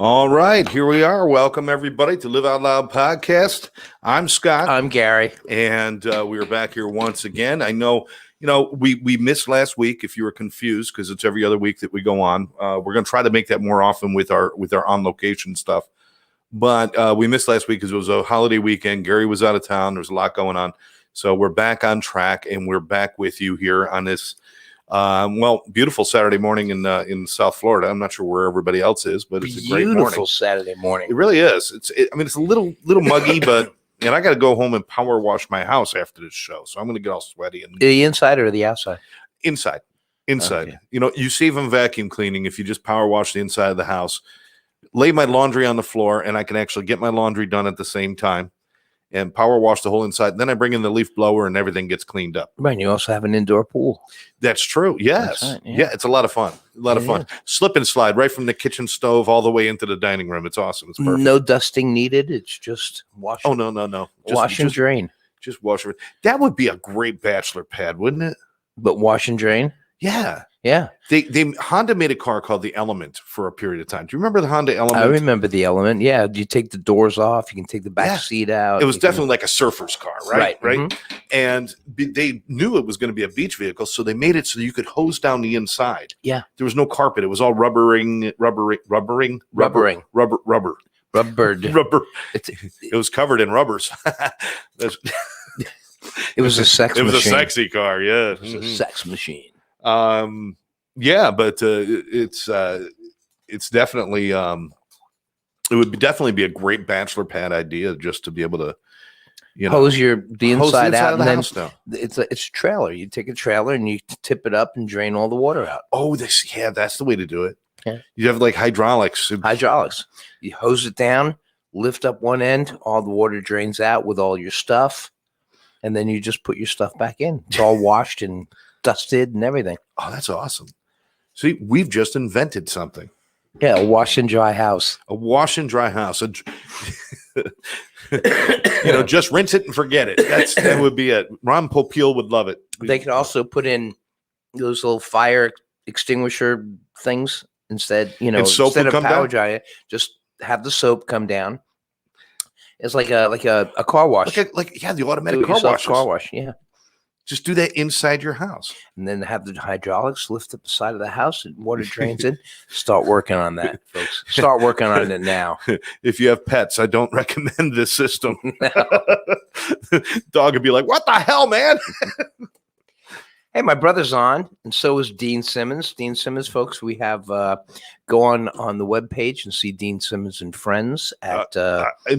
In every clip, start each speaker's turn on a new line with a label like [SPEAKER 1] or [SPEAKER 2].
[SPEAKER 1] All right, here we are. Welcome everybody to Live Out Loud podcast. I'm Scott.
[SPEAKER 2] I'm Gary,
[SPEAKER 1] and we are back here once again. I know, we missed last week. If you were confused, because it's every other week that we go on. We're going to try to make that more often with our on location stuff. But we missed last week because it was a holiday weekend. Gary was out of town. There's a lot going on, so we're back on track, and we're back with you here on this. Beautiful Saturday morning in South Florida. I'm not sure where everybody else is, but it's a great morning.
[SPEAKER 2] Beautiful Saturday morning.
[SPEAKER 1] It really is. It's a little muggy, but and I got to go home and power wash my house after this show, so I'm going to get all sweaty. And
[SPEAKER 2] the inside or the outside?
[SPEAKER 1] Inside.
[SPEAKER 2] Okay.
[SPEAKER 1] You save on vacuum cleaning if you just power wash the inside of the house. Lay my laundry on the floor, and I can actually get my laundry done at the same time. And power wash the whole inside. Then I bring in the leaf blower and everything gets cleaned up.
[SPEAKER 2] Right. And you also have an indoor pool.
[SPEAKER 1] That's true. Yes.
[SPEAKER 2] That's right,
[SPEAKER 1] yeah. It's a lot of fun. Fun. Slip and slide right from the kitchen stove all the way into the dining room. It's awesome. It's perfect.
[SPEAKER 2] No dusting needed. It's just wash.
[SPEAKER 1] Oh, no.
[SPEAKER 2] Wash and drain.
[SPEAKER 1] Just wash it. That would be a great bachelor pad, wouldn't it?
[SPEAKER 2] But wash and drain?
[SPEAKER 1] Yeah.
[SPEAKER 2] Yeah.
[SPEAKER 1] Honda made a car called the Element for a period of time. Do you remember the Honda Element?
[SPEAKER 2] I remember the Element. Yeah. You take the doors off. You can take the back seat out.
[SPEAKER 1] It was definitely like a surfer's car, right?
[SPEAKER 2] Mm-hmm.
[SPEAKER 1] And they knew it was going to be a beach vehicle, so they made it so you could hose down the inside.
[SPEAKER 2] Yeah.
[SPEAKER 1] There was no carpet. It was all rubbering.
[SPEAKER 2] Rubbered.
[SPEAKER 1] It was covered in rubbers.
[SPEAKER 2] It was a sex machine.
[SPEAKER 1] It was a sexy car, yeah.
[SPEAKER 2] It was a sex machine.
[SPEAKER 1] Yeah, but it's definitely it would definitely be a great bachelor pad idea just to be able to
[SPEAKER 2] hose the inside out,
[SPEAKER 1] of the house now.
[SPEAKER 2] It's a trailer. You take a trailer and you tip it up and drain all the water out.
[SPEAKER 1] Oh, that's the way to do it.
[SPEAKER 2] Yeah.
[SPEAKER 1] You have like hydraulics.
[SPEAKER 2] You hose it down, lift up one end, all the water drains out with all your stuff, and then you just put your stuff back in. It's all washed and dusted and everything.
[SPEAKER 1] Oh, that's awesome. See, we've just invented something.
[SPEAKER 2] Yeah, a wash and dry house.
[SPEAKER 1] A wash and dry house. Just rinse it and forget it. That would be it. Ron Popeil would love it.
[SPEAKER 2] They could also put in those little fire extinguisher things instead. Instead of power dry it, just have the soap come down. It's like a car wash.
[SPEAKER 1] The automatic car wash.
[SPEAKER 2] Yeah.
[SPEAKER 1] Just do that inside your house.
[SPEAKER 2] And then have the hydraulics lift up the side of the house and water drains in. Start working on that, folks. Start working on it now.
[SPEAKER 1] If you have pets, I don't recommend this system. No. Dog would be like, what the hell, man?
[SPEAKER 2] Hey, my brother's on, and so is Dean Simmons. Dean Simmons, folks, we have go on the webpage and see Dean Simmons and Friends at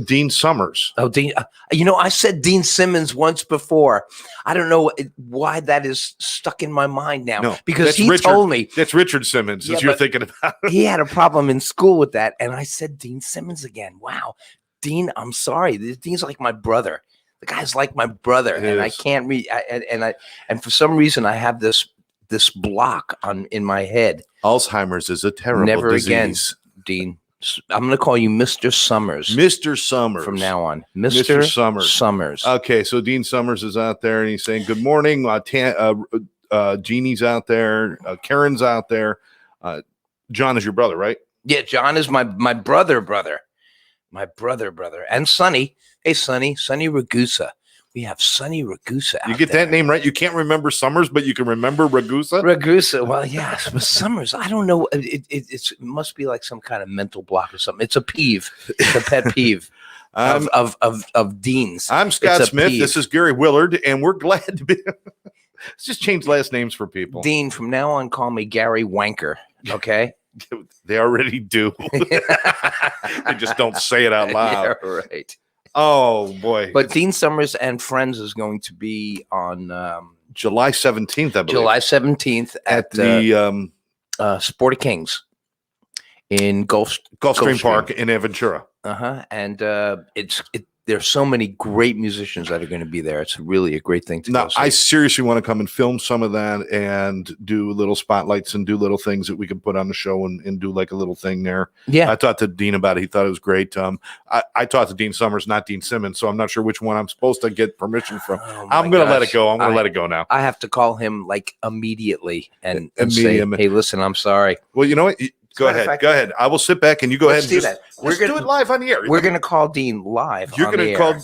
[SPEAKER 1] Dean Summers.
[SPEAKER 2] Oh, Dean. I said Dean Simmons once before. I don't know why that is stuck in my mind now because he told me
[SPEAKER 1] that's Richard Simmons that you're thinking about.
[SPEAKER 2] He had a problem in school with that, and I said Dean Simmons again. Wow, Dean, I'm sorry. Dean's like my brother. The guy's like my brother, and I can't read. And for some reason, I have this block in my head.
[SPEAKER 1] Alzheimer's is a terrible disease.
[SPEAKER 2] Again, Dean. I'm going to call you Mr. Summers.
[SPEAKER 1] Mr. Summers
[SPEAKER 2] from now on. Mr. Summers.
[SPEAKER 1] Okay, so Dean Summers is out there, and he's saying good morning. Jeannie's out there. Karen's out there. John is your brother, right?
[SPEAKER 2] Yeah, John is my brother. My brother, and Sonny. Hey, Sonny Ragusa. We have Sonny Ragusa out
[SPEAKER 1] You get
[SPEAKER 2] there.
[SPEAKER 1] that name right? You can't remember Summers, but you can remember Ragusa?
[SPEAKER 2] Ragusa. Well, yes, but Summers, I don't know. It must be like some kind of mental block or something. It's a peeve. It's a pet peeve of Dean's.
[SPEAKER 1] I'm Scott Smith. Peeve. This is Gary Willard, and we're glad to be. Let's just change last names for people.
[SPEAKER 2] Dean, from now on, call me Gary Wanker, okay?
[SPEAKER 1] They already do. They just don't say it out loud.
[SPEAKER 2] Yeah, right.
[SPEAKER 1] Oh, boy.
[SPEAKER 2] But Dean Summers and Friends is going to be on
[SPEAKER 1] July 17th, I believe.
[SPEAKER 2] July 17th at
[SPEAKER 1] the
[SPEAKER 2] Sport of Kings in
[SPEAKER 1] Gulfstream Park in Aventura.
[SPEAKER 2] And there's so many great musicians that are going to be there. It's really a great thing to go see.
[SPEAKER 1] I seriously want to come and film some of that and do little spotlights and do little things that we can put on the show and do like a little thing there.
[SPEAKER 2] Yeah.
[SPEAKER 1] I talked to Dean about it. He thought it was great. I talked to Dean Summers, not Dean Simmons, so I'm not sure which one I'm supposed to get permission from. I'm going to let it go. I'm going to let it go now.
[SPEAKER 2] I have to call him like immediately and say, hey, listen, I'm sorry.
[SPEAKER 1] Well, you know what? Go ahead. Go ahead. I will sit back and you go
[SPEAKER 2] Let's
[SPEAKER 1] ahead and
[SPEAKER 2] do that.
[SPEAKER 1] Let's do it live on the air.
[SPEAKER 2] We're going to call Dean live.
[SPEAKER 1] You're
[SPEAKER 2] going to
[SPEAKER 1] call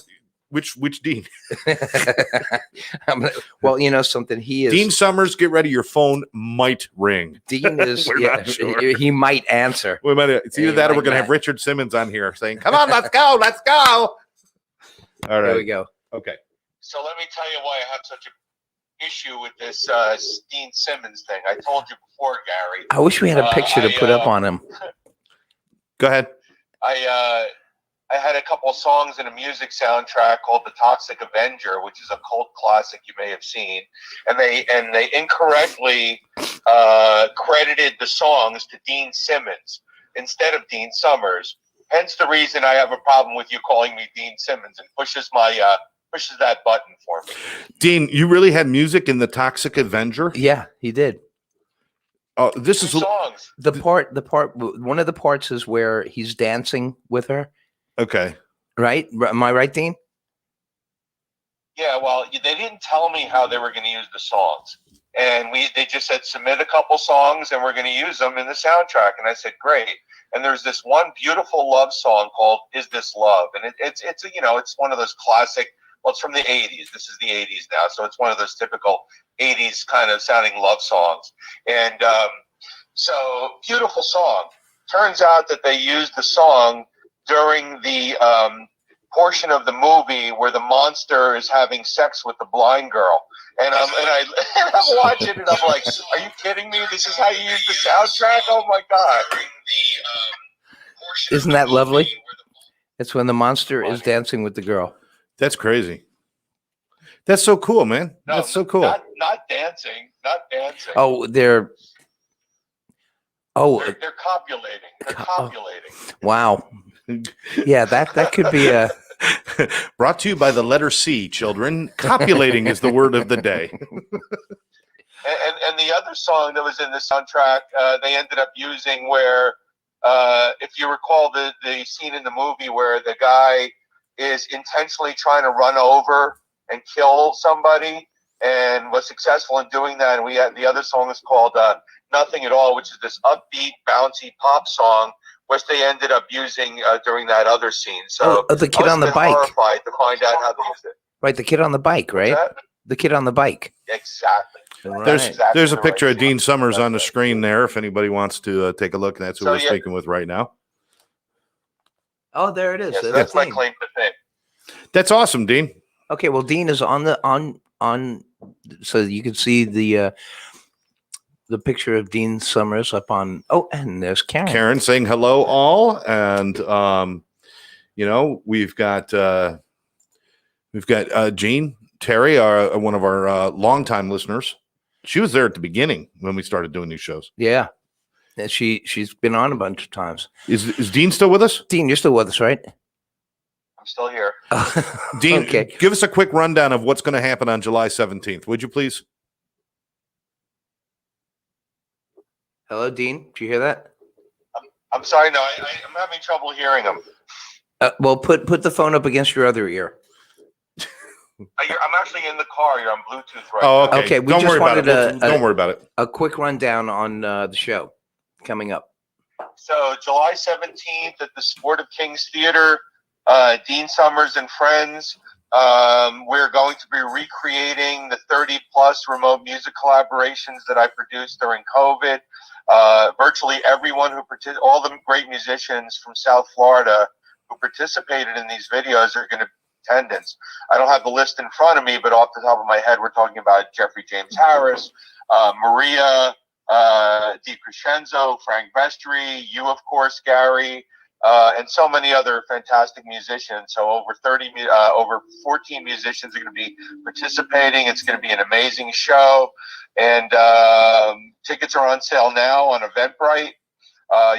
[SPEAKER 1] which Dean?
[SPEAKER 2] Well, you know something. He is
[SPEAKER 1] Dean Summers. Get ready. Your phone might ring.
[SPEAKER 2] Dean is.
[SPEAKER 1] We're not sure.
[SPEAKER 2] He might answer.
[SPEAKER 1] It's either that or we're going to have Richard Simmons on here saying, "Come on, let's go, let's go." All right.
[SPEAKER 2] There we go.
[SPEAKER 1] Okay.
[SPEAKER 3] So let me tell you why I have such an issue with this Dean Simmons thing. I told you before, Gary.
[SPEAKER 2] I wish we had a picture to put up on him.
[SPEAKER 1] Go ahead.
[SPEAKER 3] I had a couple of songs in a music soundtrack called "The Toxic Avenger," which is a cult classic you may have seen, and they incorrectly credited the songs to Dean Simmons instead of Dean Summers. Hence the reason I have a problem with you calling me Dean Simmons and pushes that button for me.
[SPEAKER 1] Dean, you really had music in "The Toxic Avenger"?
[SPEAKER 2] Yeah, he did.
[SPEAKER 1] Oh, this is
[SPEAKER 3] songs.
[SPEAKER 2] The part. One of the parts is where he's dancing with her.
[SPEAKER 1] Okay.
[SPEAKER 2] Right? Am I right, Dean?
[SPEAKER 3] Yeah. Well, they didn't tell me how they were going to use the songs, and they just said submit a couple songs, and we're going to use them in the soundtrack. And I said great. And there's this one beautiful love song called "Is This Love?" And it's it's one of those classic. Well, it's from the 80s. This is the 80s now, so it's one of those typical 80s kind of sounding love songs. And so beautiful song. Turns out that they used the song during the portion of the movie where the monster is having sex with the blind girl. And I'm watching it. I'm like, are you kidding me? This is how you use the soundtrack? Oh my God.
[SPEAKER 2] Isn't that lovely? It's when the monster is dancing with the girl.
[SPEAKER 1] That's crazy. That's so cool, man.
[SPEAKER 3] No,
[SPEAKER 1] that's so cool.
[SPEAKER 3] Not dancing. Not dancing.
[SPEAKER 2] Oh, they're
[SPEAKER 3] copulating. They're copulating.
[SPEAKER 2] Wow. Yeah, that could be a
[SPEAKER 1] brought to you by the letter C, children. Copulating is the word of the day.
[SPEAKER 3] And the other song that was in the soundtrack, they ended up using where, if you recall the scene in the movie where the guy is intentionally trying to run over and kill somebody and was successful in doing that. And we had the other song is called Nothing at All, which is this upbeat, bouncy pop song, which they ended up using during that other scene. So
[SPEAKER 2] the kid on the bike.
[SPEAKER 3] Horrified to find out how they used it.
[SPEAKER 2] Right, the kid on the bike, right? The kid on the bike.
[SPEAKER 3] Exactly.
[SPEAKER 1] Right. There's a picture of Dean Summers on the screen there if anybody wants to take a look. That's who we're speaking with right now.
[SPEAKER 2] Oh, there it is.
[SPEAKER 3] Yes, that's my claim to fame.
[SPEAKER 1] That's awesome, Dean.
[SPEAKER 2] Okay, well, Dean is on so you can see the picture of Dean Summers up on. Oh, and there's Karen.
[SPEAKER 1] Karen saying hello, all, and we've got Jean Terry, one of our longtime listeners. She was there at the beginning when we started doing these shows.
[SPEAKER 2] Yeah, and she's been on a bunch of times.
[SPEAKER 1] Is Dean still with us?
[SPEAKER 2] Dean, you're still with us, right?
[SPEAKER 3] I'm still here.
[SPEAKER 1] Dean,
[SPEAKER 2] okay.
[SPEAKER 1] Give us a quick rundown of what's going to happen on July 17th, would you please?
[SPEAKER 2] Hello, Dean. Do you hear that?
[SPEAKER 3] I'm sorry. No, I'm having trouble hearing him.
[SPEAKER 2] Well, put the phone up against your other ear.
[SPEAKER 3] I'm actually in the car. You're on Bluetooth right
[SPEAKER 1] now.
[SPEAKER 3] now.
[SPEAKER 2] Okay. We
[SPEAKER 1] don't
[SPEAKER 2] just
[SPEAKER 1] worry
[SPEAKER 2] wanted
[SPEAKER 1] about it. Don't worry about it.
[SPEAKER 2] A quick rundown on the show coming up.
[SPEAKER 3] So July 17th at the Sport of Kings Theater, Dean Summers and friends. We're going to be recreating the 30-plus remote music collaborations that I produced during COVID. Virtually everyone all the great musicians from South Florida who participated in these videos are going to be in attendance. I don't have the list in front of me, but off the top of my head, we're talking about Jeffrey James Harris, Maria DiCrescenzo, Frank Vestry, you, of course, Gary, and so many other fantastic musicians. So over 14 musicians are going to be participating. It's going to be an amazing show. And tickets are on sale now on Eventbrite.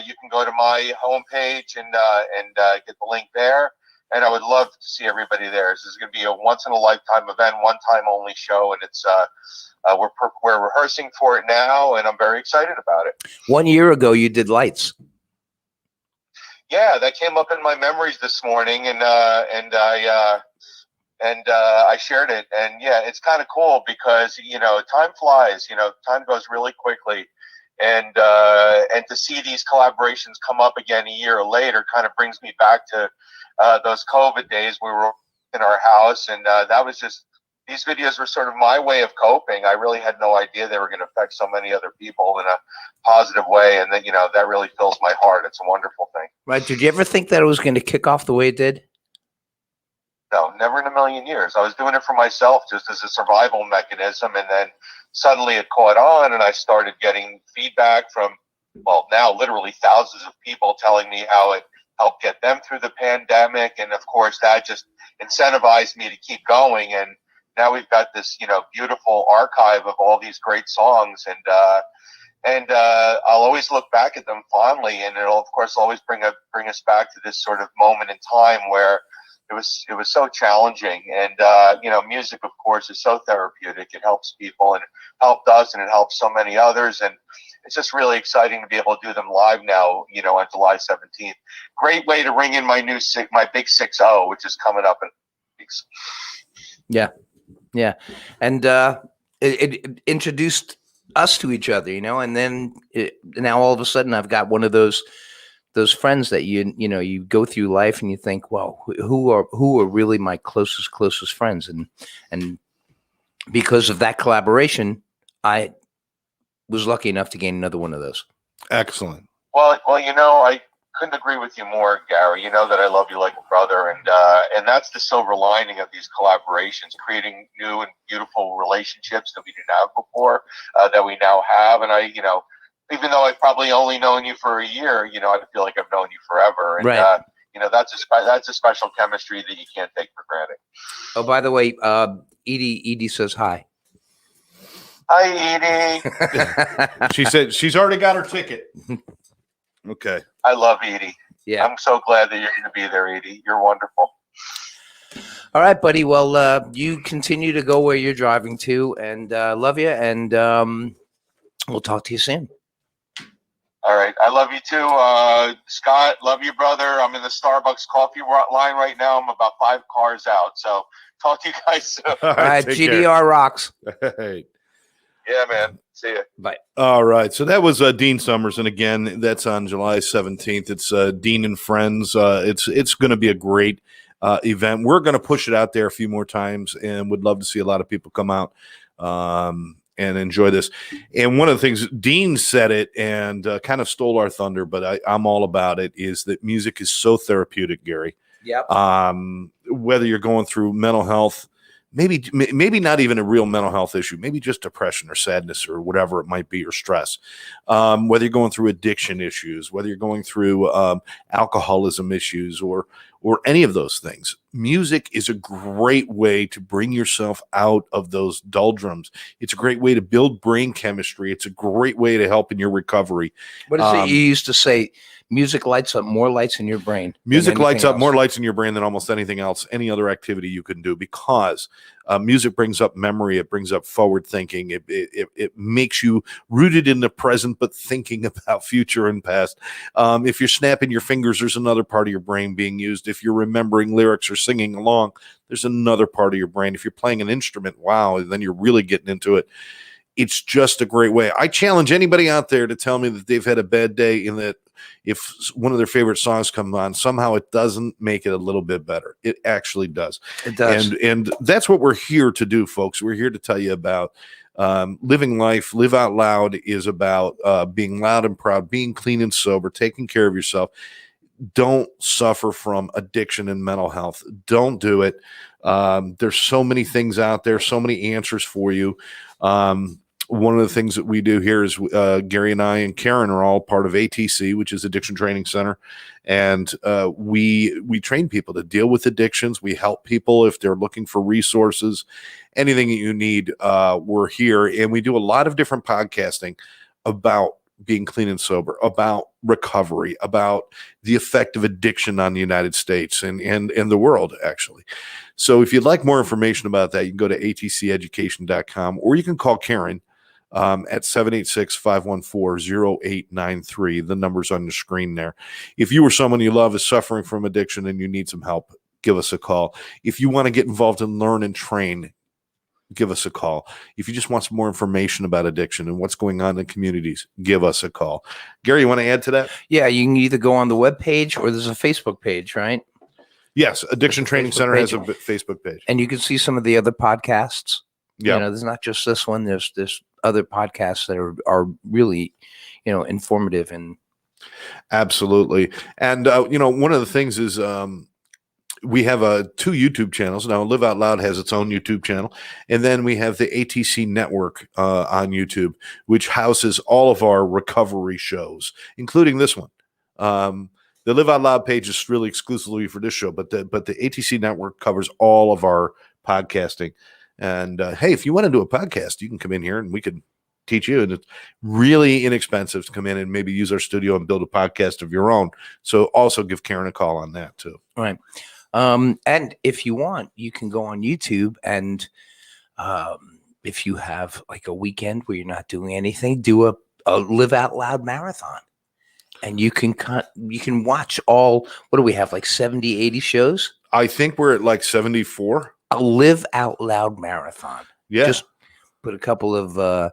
[SPEAKER 3] You can go to my homepage and get the link there. And I would love to see everybody there. This is going to be a once-in-a-lifetime event, one-time only show, and it's we're rehearsing for it now, and I'm very excited about it.
[SPEAKER 2] 1 year ago, you did lights.
[SPEAKER 3] Yeah, that came up in my memories this morning, and I shared it. And yeah, it's kind of cool because time flies. Time goes really quickly, and to see these collaborations come up again a year later kind of brings me back to those COVID days. We were in our house, and that was just, these videos were sort of my way of coping. I really had no idea they were going to affect so many other people in a positive way, and that really fills my heart. It's a wonderful thing.
[SPEAKER 2] Right? Did you ever think that it was going to kick off the way it did?
[SPEAKER 3] No, never in a million years. I was doing it for myself, just as a survival mechanism, and then suddenly it caught on, and I started getting feedback from, well, now literally thousands of people telling me how it helped get them through the pandemic, and of course that just incentivized me to keep going. And now we've got this, beautiful archive of all these great songs, and I'll always look back at them fondly, and it'll of course always bring us back to this sort of moment in time where it was so challenging. And music of course is so therapeutic. It helps people, and it helped us, and it helps so many others, and it's just really exciting to be able to do them live now, on July 17th. Great way to ring in my big 6-0, which is coming up in weeks.
[SPEAKER 2] Yeah. And it introduced us to each other, and then now all of a sudden I've got one of those friends that you go through life and you think, well, who are really my closest friends, and because of that collaboration, I was lucky enough to gain another one of those.
[SPEAKER 1] Excellent.
[SPEAKER 3] Well, I couldn't agree with you more, Gary. You know that I love you like a brother, and that's the silver lining of these collaborations, creating new and beautiful relationships that we didn't have before, that we now have. And I, even though I've probably only known you for a year, I feel like I've known you forever. And,
[SPEAKER 2] right.
[SPEAKER 3] That's a special chemistry that you can't take for granted.
[SPEAKER 2] Oh, by the way, Edie says hi.
[SPEAKER 3] Hi, Edie.
[SPEAKER 1] She said she's already got her ticket. Okay.
[SPEAKER 3] I love Edie.
[SPEAKER 2] Yeah.
[SPEAKER 3] I'm so glad that you're going to be there, Edie. You're wonderful.
[SPEAKER 2] All right, buddy. Well, you continue to go where you're driving to, and love you, and we'll talk to you soon.
[SPEAKER 3] All right. I love you too. Scott, love you, brother. I'm in the Starbucks coffee line right now. I'm about 5 cars out. So talk to you guys soon.
[SPEAKER 2] All right. GDR rocks.
[SPEAKER 1] Hey.
[SPEAKER 3] Yeah, man. See you.
[SPEAKER 2] Bye.
[SPEAKER 1] All right. So that was Dean Summers. And again, that's on July 17th. It's Dean and Friends. It's going to be a great event. We're going to push it out there a few more times, and would love to see a lot of people come out and enjoy this. And one of the things, Dean said it and kind of stole our thunder, but I'm all about it, is that music is so therapeutic, Gary.
[SPEAKER 2] Yep.
[SPEAKER 1] Whether you're going through mental health, maybe not even a real mental health issue, maybe just depression or sadness or whatever it might be, or stress, whether you're going through addiction issues, whether you're going through alcoholism issues, or any of those things, music is a great way to bring yourself out of those doldrums. It's a great way to build brain chemistry. It's a great way to help in your recovery.
[SPEAKER 2] What is it you used to say? Music lights up more lights in your brain.
[SPEAKER 1] Music lights up more lights in your brain than almost anything else, any other activity you can do, because music brings up memory. It brings up forward thinking. It makes you rooted in the present, but thinking about future and past. If you're snapping your fingers, there's another part of your brain being used. If you're remembering lyrics or singing along, there's another part of your brain. If you're playing an instrument, wow, then you're really getting into it. It's just a great way. I challenge anybody out there to tell me that they've had a bad day, and that if one of their favorite songs comes on, somehow it doesn't make it a little bit better. It actually does.
[SPEAKER 2] It does.
[SPEAKER 1] And that's what we're here to do, folks. We're here to tell you about living life. Live Out Loud is about being loud and proud, being clean and sober, taking care of yourself. Don't suffer from addiction and mental health. Don't do it. There's so many things out there, so many answers for you. One of the things that we do here is Gary and I and Karen are all part of ATC, which is Addiction Training Center. And we train people to deal with addictions. We help people if they're looking for resources, anything that you need. We're here, and we do a lot of different podcasting about being clean and sober, about recovery, about the effect of addiction on the United States and the world, actually. So if you'd like more information about that, you can go to atceducation.com, or you can call Karen at 786-514-0893. The number's on the screen there. If you or someone you love is suffering from addiction and you need some help, give us a call. If you want to get involved and learn and train, give us a call. If you just want some more information about addiction and what's going on in communities, give us a call. Gary, you want to add to that?
[SPEAKER 2] Yeah, you can either go on the webpage or there's a Facebook page, right?
[SPEAKER 1] Yes, Addiction Training Center has a Facebook page.
[SPEAKER 2] And you can see some of the other podcasts.
[SPEAKER 1] Yeah.
[SPEAKER 2] You know, there's not just this one. There's other podcasts that are really, informative and
[SPEAKER 1] absolutely. And one of the things is we have two YouTube channels now. Live Out Loud has its own YouTube channel, and then we have the ATC Network on YouTube, which houses all of our recovery shows, including this one. The Live Out Loud page is really exclusively for this show, but the ATC Network covers all of our podcasting. And hey, if you want to do a podcast, you can come in here and we could teach you. And it's really inexpensive to come in and maybe use our studio and build a podcast of your own. So also give Karen a call on that too.
[SPEAKER 2] Right. And if you want, you can go on YouTube and if you have like a weekend where you're not doing anything, do a Live Out Loud marathon. And you can watch all, what do we have, like 70, 80 shows?
[SPEAKER 1] I think we're at like 74.
[SPEAKER 2] A Live Out Loud marathon.
[SPEAKER 1] Yeah.
[SPEAKER 2] Just put a couple of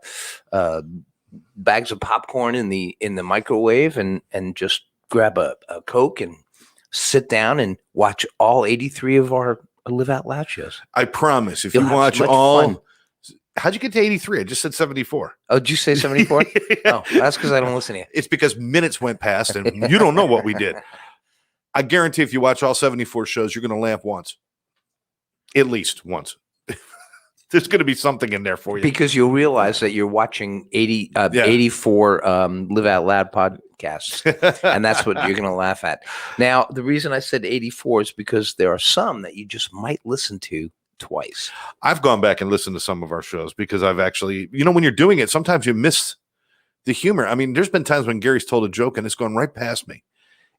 [SPEAKER 2] bags of popcorn in the microwave and just grab a Coke and sit down and watch all 83 of our Live Out Loud shows.
[SPEAKER 1] I promise. If you watch all fun. How'd you get to 83? I just said 74.
[SPEAKER 2] Oh, did you say 74? Oh, that's because I don't listen to you.
[SPEAKER 1] It's because minutes went past and you don't know what we did. I guarantee if you watch all 74 shows, you're going to laugh once. At least once. There's going to be something in there for you.
[SPEAKER 2] Because you'll realize that you're watching 84 Live Out Loud podcasts. And that's what you're going to laugh at. Now, the reason I said 84 is because there are some that you just might listen to twice.
[SPEAKER 1] I've gone back and listened to some of our shows because I've actually, when you're doing it, sometimes you miss the humor. I mean, there's been times when Gary's told a joke and it's gone right past me.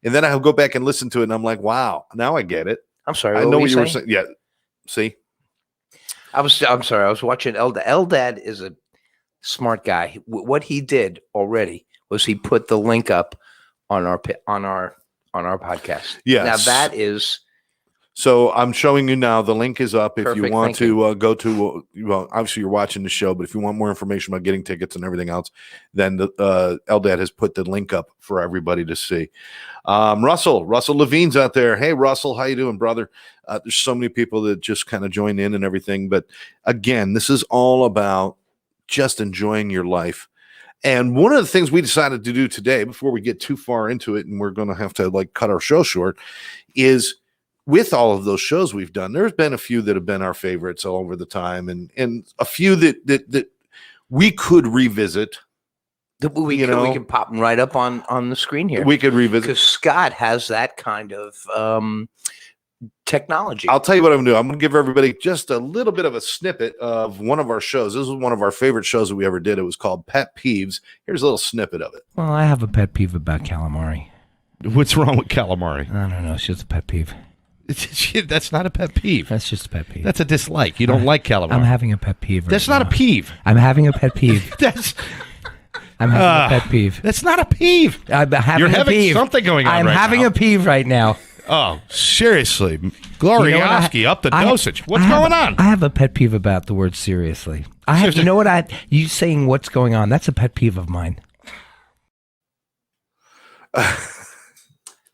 [SPEAKER 1] And then I'll go back and listen to it and I'm like, wow, now I get it.
[SPEAKER 2] I'm sorry.
[SPEAKER 1] I know what you were saying. Yeah. See?
[SPEAKER 2] I'm sorry. I was watching Eldad. Eldad is a smart guy. What he did already was he put the link up on our podcast.
[SPEAKER 1] Yes.
[SPEAKER 2] Now that is.
[SPEAKER 1] So I'm showing you now. The link is up. If
[SPEAKER 2] Perfect,
[SPEAKER 1] you want to go to, obviously you're watching the show, but if you want more information about getting tickets and everything else, then Eldad has put the link up for everybody to see. Russell Levine's out there. Hey, Russell, how you doing, brother? There's so many people that just kind of join in and everything. But again, this is all about just enjoying your life. And one of the things we decided to do today, before we get too far into it, and we're going to have to cut our show short, is with all of those shows we've done, there's been a few that have been our favorites all over the time, and a few that we could revisit.
[SPEAKER 2] We can pop them right up on the screen here.
[SPEAKER 1] We could revisit
[SPEAKER 2] because Scott has that kind of technology.
[SPEAKER 1] I'll tell you what I'm going to do. I'm going to give everybody just a little bit of a snippet of one of our shows. This was one of our favorite shows that we ever did. It was called Pet Peeves. Here's a little snippet of it.
[SPEAKER 4] Well, I have a pet peeve about calamari.
[SPEAKER 5] What's wrong with calamari?
[SPEAKER 4] I don't know. It's just a pet peeve.
[SPEAKER 5] That's not a pet peeve.
[SPEAKER 4] That's just a pet peeve.
[SPEAKER 5] That's a dislike. You don't like calamari.
[SPEAKER 4] I'm having a pet peeve.
[SPEAKER 5] That's not a peeve.
[SPEAKER 4] I'm having a pet peeve. I'm having a pet peeve.
[SPEAKER 5] That's not a peeve.
[SPEAKER 4] You're having
[SPEAKER 5] something going on.
[SPEAKER 4] I'm having a peeve right now.
[SPEAKER 5] Oh, seriously. Glorioski, up the dosage. What's going on?
[SPEAKER 4] I have a pet peeve about the word seriously. You know what? You saying what's going on, that's a pet peeve of mine.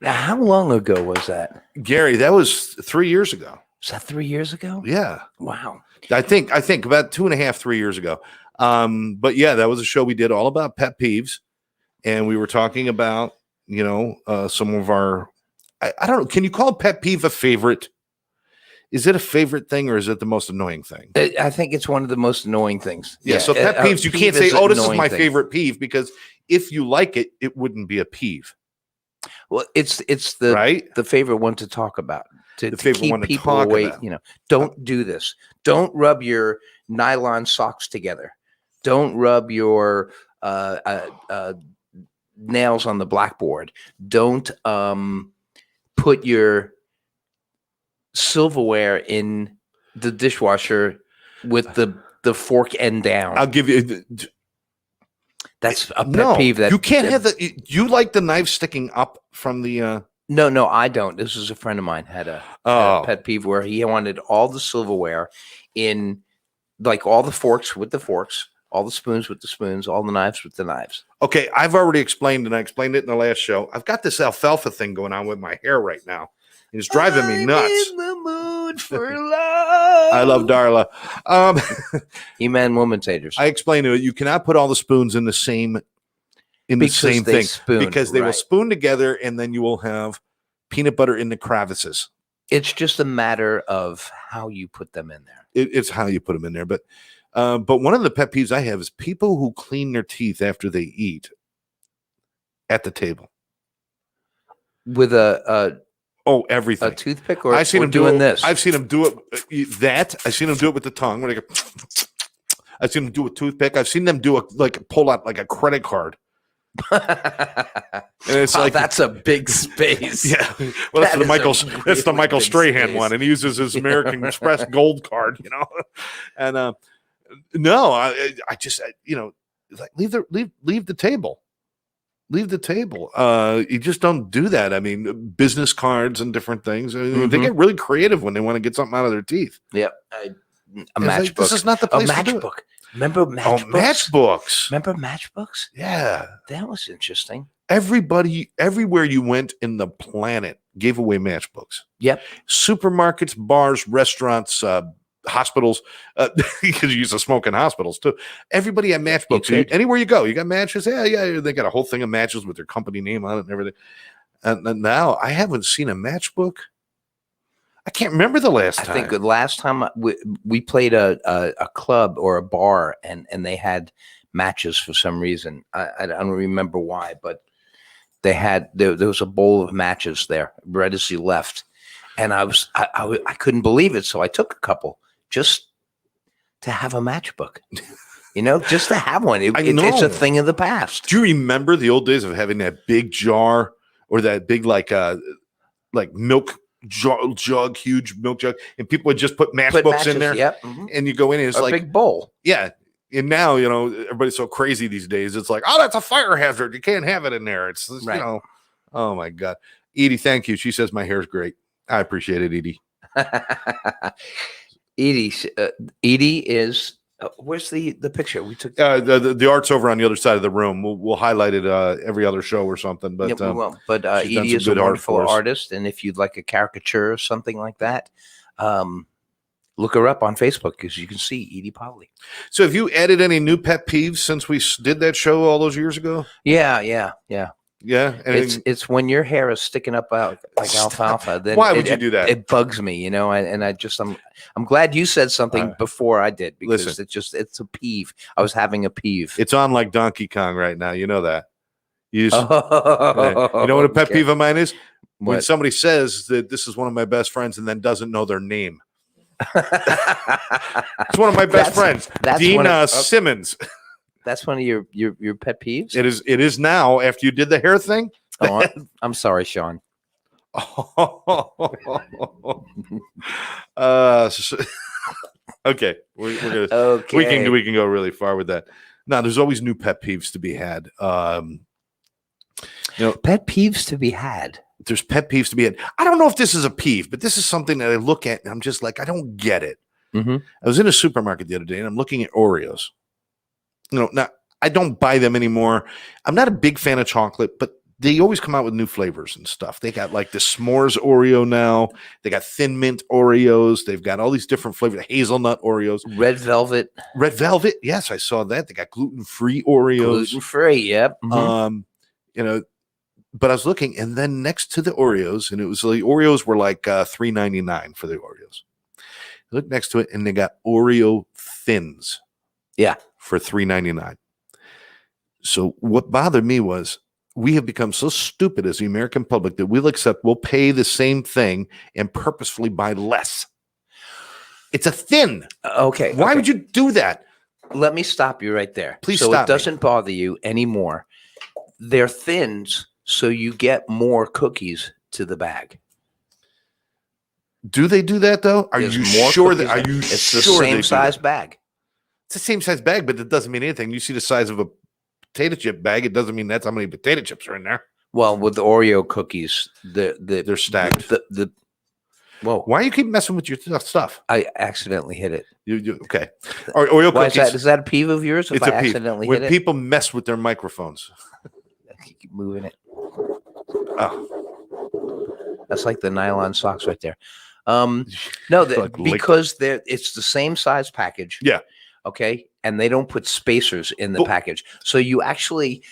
[SPEAKER 2] Now, how long ago was that?
[SPEAKER 1] Gary, that was 3 years ago.
[SPEAKER 2] Was that 3 years ago?
[SPEAKER 1] Yeah.
[SPEAKER 2] Wow.
[SPEAKER 1] I think about 2.5, 3 years ago. But yeah, that was a show we did all about pet peeves. And we were talking about, some of our, I don't know. Can you call a pet peeve a favorite? Is it a favorite thing or is it the most annoying thing?
[SPEAKER 2] I think it's one of the most annoying things.
[SPEAKER 1] Yeah. So pet peeves, you can't say, this is my favorite peeve, because if you like it, it wouldn't be a peeve.
[SPEAKER 2] Well, it's the favorite one to talk about. To keep people away. Don't do this. Don't rub your nylon socks together. Don't rub your nails on the blackboard. Don't put your silverware in the dishwasher with the fork end down.
[SPEAKER 1] I'll give you.
[SPEAKER 2] That's a pet peeve. That
[SPEAKER 1] you can't have the. You like the knife sticking up from the.
[SPEAKER 2] No, I don't. This is a friend of mine had a pet peeve where he wanted all the silverware in like all the forks with the forks, all the spoons with the spoons, all the knives with the knives.
[SPEAKER 1] Okay, I've already explained, and I explained it in the last show. I've got this alfalfa thing going on with my hair right now. It's driving me nuts.
[SPEAKER 2] I'm in the mood for love.
[SPEAKER 1] I love Darla.
[SPEAKER 2] He-Man woman-taters.
[SPEAKER 1] I explained to it. You cannot put all the spoons in the same
[SPEAKER 2] Because
[SPEAKER 1] same
[SPEAKER 2] they
[SPEAKER 1] thing
[SPEAKER 2] spoon,
[SPEAKER 1] because they will
[SPEAKER 2] right.
[SPEAKER 1] spoon together, and then you will have peanut butter in the crevices.
[SPEAKER 2] It's just a matter of how you put them in there.
[SPEAKER 1] It's how you put them in there. But one of the pet peeves I have is people who clean their teeth after they eat at the table.
[SPEAKER 2] With
[SPEAKER 1] Everything.
[SPEAKER 2] a toothpick, or
[SPEAKER 1] I've seen
[SPEAKER 2] or
[SPEAKER 1] them
[SPEAKER 2] doing
[SPEAKER 1] do it,
[SPEAKER 2] this.
[SPEAKER 1] I've seen them do it. I've seen them do it with the tongue. Where they go. I've seen them do a toothpick. I've seen them do pull out like a credit card. And it's
[SPEAKER 2] Wow, that's a big space.
[SPEAKER 1] Yeah. Well, that's the Michael. That's the
[SPEAKER 2] really
[SPEAKER 1] Michael
[SPEAKER 2] big
[SPEAKER 1] Strahan
[SPEAKER 2] space.
[SPEAKER 1] one, and he uses his American Express Gold card. And no, I just like leave the table. Leave the table. You just don't do that. I mean, business cards and different things. They get really creative when they want to get something out of their teeth.
[SPEAKER 2] Yep. A
[SPEAKER 1] It's
[SPEAKER 2] matchbook.
[SPEAKER 1] like, this is not the place to do it.
[SPEAKER 2] matchbook. Remember matchbooks?
[SPEAKER 1] Matchbooks.
[SPEAKER 2] Remember matchbooks?
[SPEAKER 1] Yeah.
[SPEAKER 2] That was interesting.
[SPEAKER 1] Everybody, everywhere you went in the planet, gave away matchbooks.
[SPEAKER 2] Yep.
[SPEAKER 1] Supermarkets, bars, restaurants, hospitals, because you used to smoke in hospitals too. Everybody had matchbooks. Anywhere you go, you got matches. Yeah. They got a whole thing of matches with their company name on it and everything. And now I haven't seen a matchbook. I can't remember the last time.
[SPEAKER 2] I think the last time we played a club or a bar, and they had matches for some reason. I don't remember why, but they had there was a bowl of matches there right as he left, and I couldn't believe it, so I took a couple just to have a matchbook. Just to have one. It's a thing of the past.
[SPEAKER 1] Do you remember the old days of having that big jar or that big like milk jug, huge milk jug, and people would just put matchbooks in there?
[SPEAKER 2] Yep.
[SPEAKER 1] And you go in and it's
[SPEAKER 2] a
[SPEAKER 1] like
[SPEAKER 2] big bowl.
[SPEAKER 1] Yeah. And now, everybody's so crazy these days. It's like, oh, that's a fire hazard. You can't have it in there. It's,
[SPEAKER 2] right.
[SPEAKER 1] Oh my God. Edie, thank you. She says my hair's great. I appreciate it, Edie.
[SPEAKER 2] Edie is, where's the picture we took?
[SPEAKER 1] The art's over on the other side of the room. We'll highlight it every other show or something. But,
[SPEAKER 2] yeah, we will. But Edie is a wonderful artist. And if you'd like a caricature or something like that, look her up on Facebook because you can see Edie Powley.
[SPEAKER 1] So have you added any new pet peeves since we did that show all those years ago?
[SPEAKER 2] Yeah.
[SPEAKER 1] Yeah.
[SPEAKER 2] It's when your hair is sticking up out like alfalfa. Then
[SPEAKER 1] why would you do that?
[SPEAKER 2] It bugs me, I'm glad you said something before I did, because
[SPEAKER 1] listen,
[SPEAKER 2] it's a peeve. I was having a peeve.
[SPEAKER 1] It's on like Donkey Kong right now. You know that. You know what a pet peeve of mine is? When somebody says that this is one of my best friends and then doesn't know their name. It's one of my best friends, Dean Simmons.
[SPEAKER 2] That's one of your pet peeves.
[SPEAKER 1] It is now after you did the hair thing.
[SPEAKER 2] Oh, I'm sorry, Sean.
[SPEAKER 1] Okay, we're gonna. Okay. We can go really far with that. Now, there's always new pet peeves to be had.
[SPEAKER 2] Pet peeves to be had.
[SPEAKER 1] There's pet peeves to be had. I don't know if this is a peeve, but this is something that I look at and I'm just like, I don't get it.
[SPEAKER 2] Mm-hmm.
[SPEAKER 1] I was in a supermarket the other day and I'm looking at Oreos. Now I don't buy them anymore. I'm not a big fan of chocolate, but they always come out with new flavors and stuff. They got like the s'mores Oreo now. They got thin mint Oreos. They've got all these different flavors. Hazelnut Oreos.
[SPEAKER 2] Red velvet.
[SPEAKER 1] Yes, I saw that. They got gluten-free Oreos.
[SPEAKER 2] Gluten-free, yep.
[SPEAKER 1] Mm-hmm. But I was looking, and then next to the Oreos, and it was the Oreos were like $3.99 for the Oreos. I looked next to it, and they got Oreo Thins.
[SPEAKER 2] Yeah.
[SPEAKER 1] For $3.99. So what bothered me was we have become so stupid as the American public that we'll pay the same thing and purposefully buy less. It's a thin.
[SPEAKER 2] Okay.
[SPEAKER 1] Why would you do that?
[SPEAKER 2] Let me stop you right there.
[SPEAKER 1] Please
[SPEAKER 2] so
[SPEAKER 1] stop
[SPEAKER 2] it doesn't bother you anymore. They're thins, so you get more cookies to the bag.
[SPEAKER 1] Do they do that though? Are you sure that? Are you
[SPEAKER 2] it's
[SPEAKER 1] sure
[SPEAKER 2] the same size bag?
[SPEAKER 1] It's the same size bag, but it doesn't mean anything. You see the size of a potato chip bag, it doesn't mean that's how many potato chips are in there.
[SPEAKER 2] Well, with the Oreo cookies, they're
[SPEAKER 1] stacked.
[SPEAKER 2] Whoa.
[SPEAKER 1] Why you keep messing with your stuff?
[SPEAKER 2] I accidentally hit it.
[SPEAKER 1] You okay? Oreo
[SPEAKER 2] Why
[SPEAKER 1] cookies.
[SPEAKER 2] is that a peeve of yours if
[SPEAKER 1] It's
[SPEAKER 2] I
[SPEAKER 1] a peeve.
[SPEAKER 2] accidentally
[SPEAKER 1] When
[SPEAKER 2] hit
[SPEAKER 1] people mess with their microphones.
[SPEAKER 2] it? Keep moving it.
[SPEAKER 1] Oh,
[SPEAKER 2] That's like the nylon socks right there. No, because it's the same size package.
[SPEAKER 1] Yeah.
[SPEAKER 2] Okay. And they don't put spacers in the
[SPEAKER 1] Well-
[SPEAKER 2] package. So you actually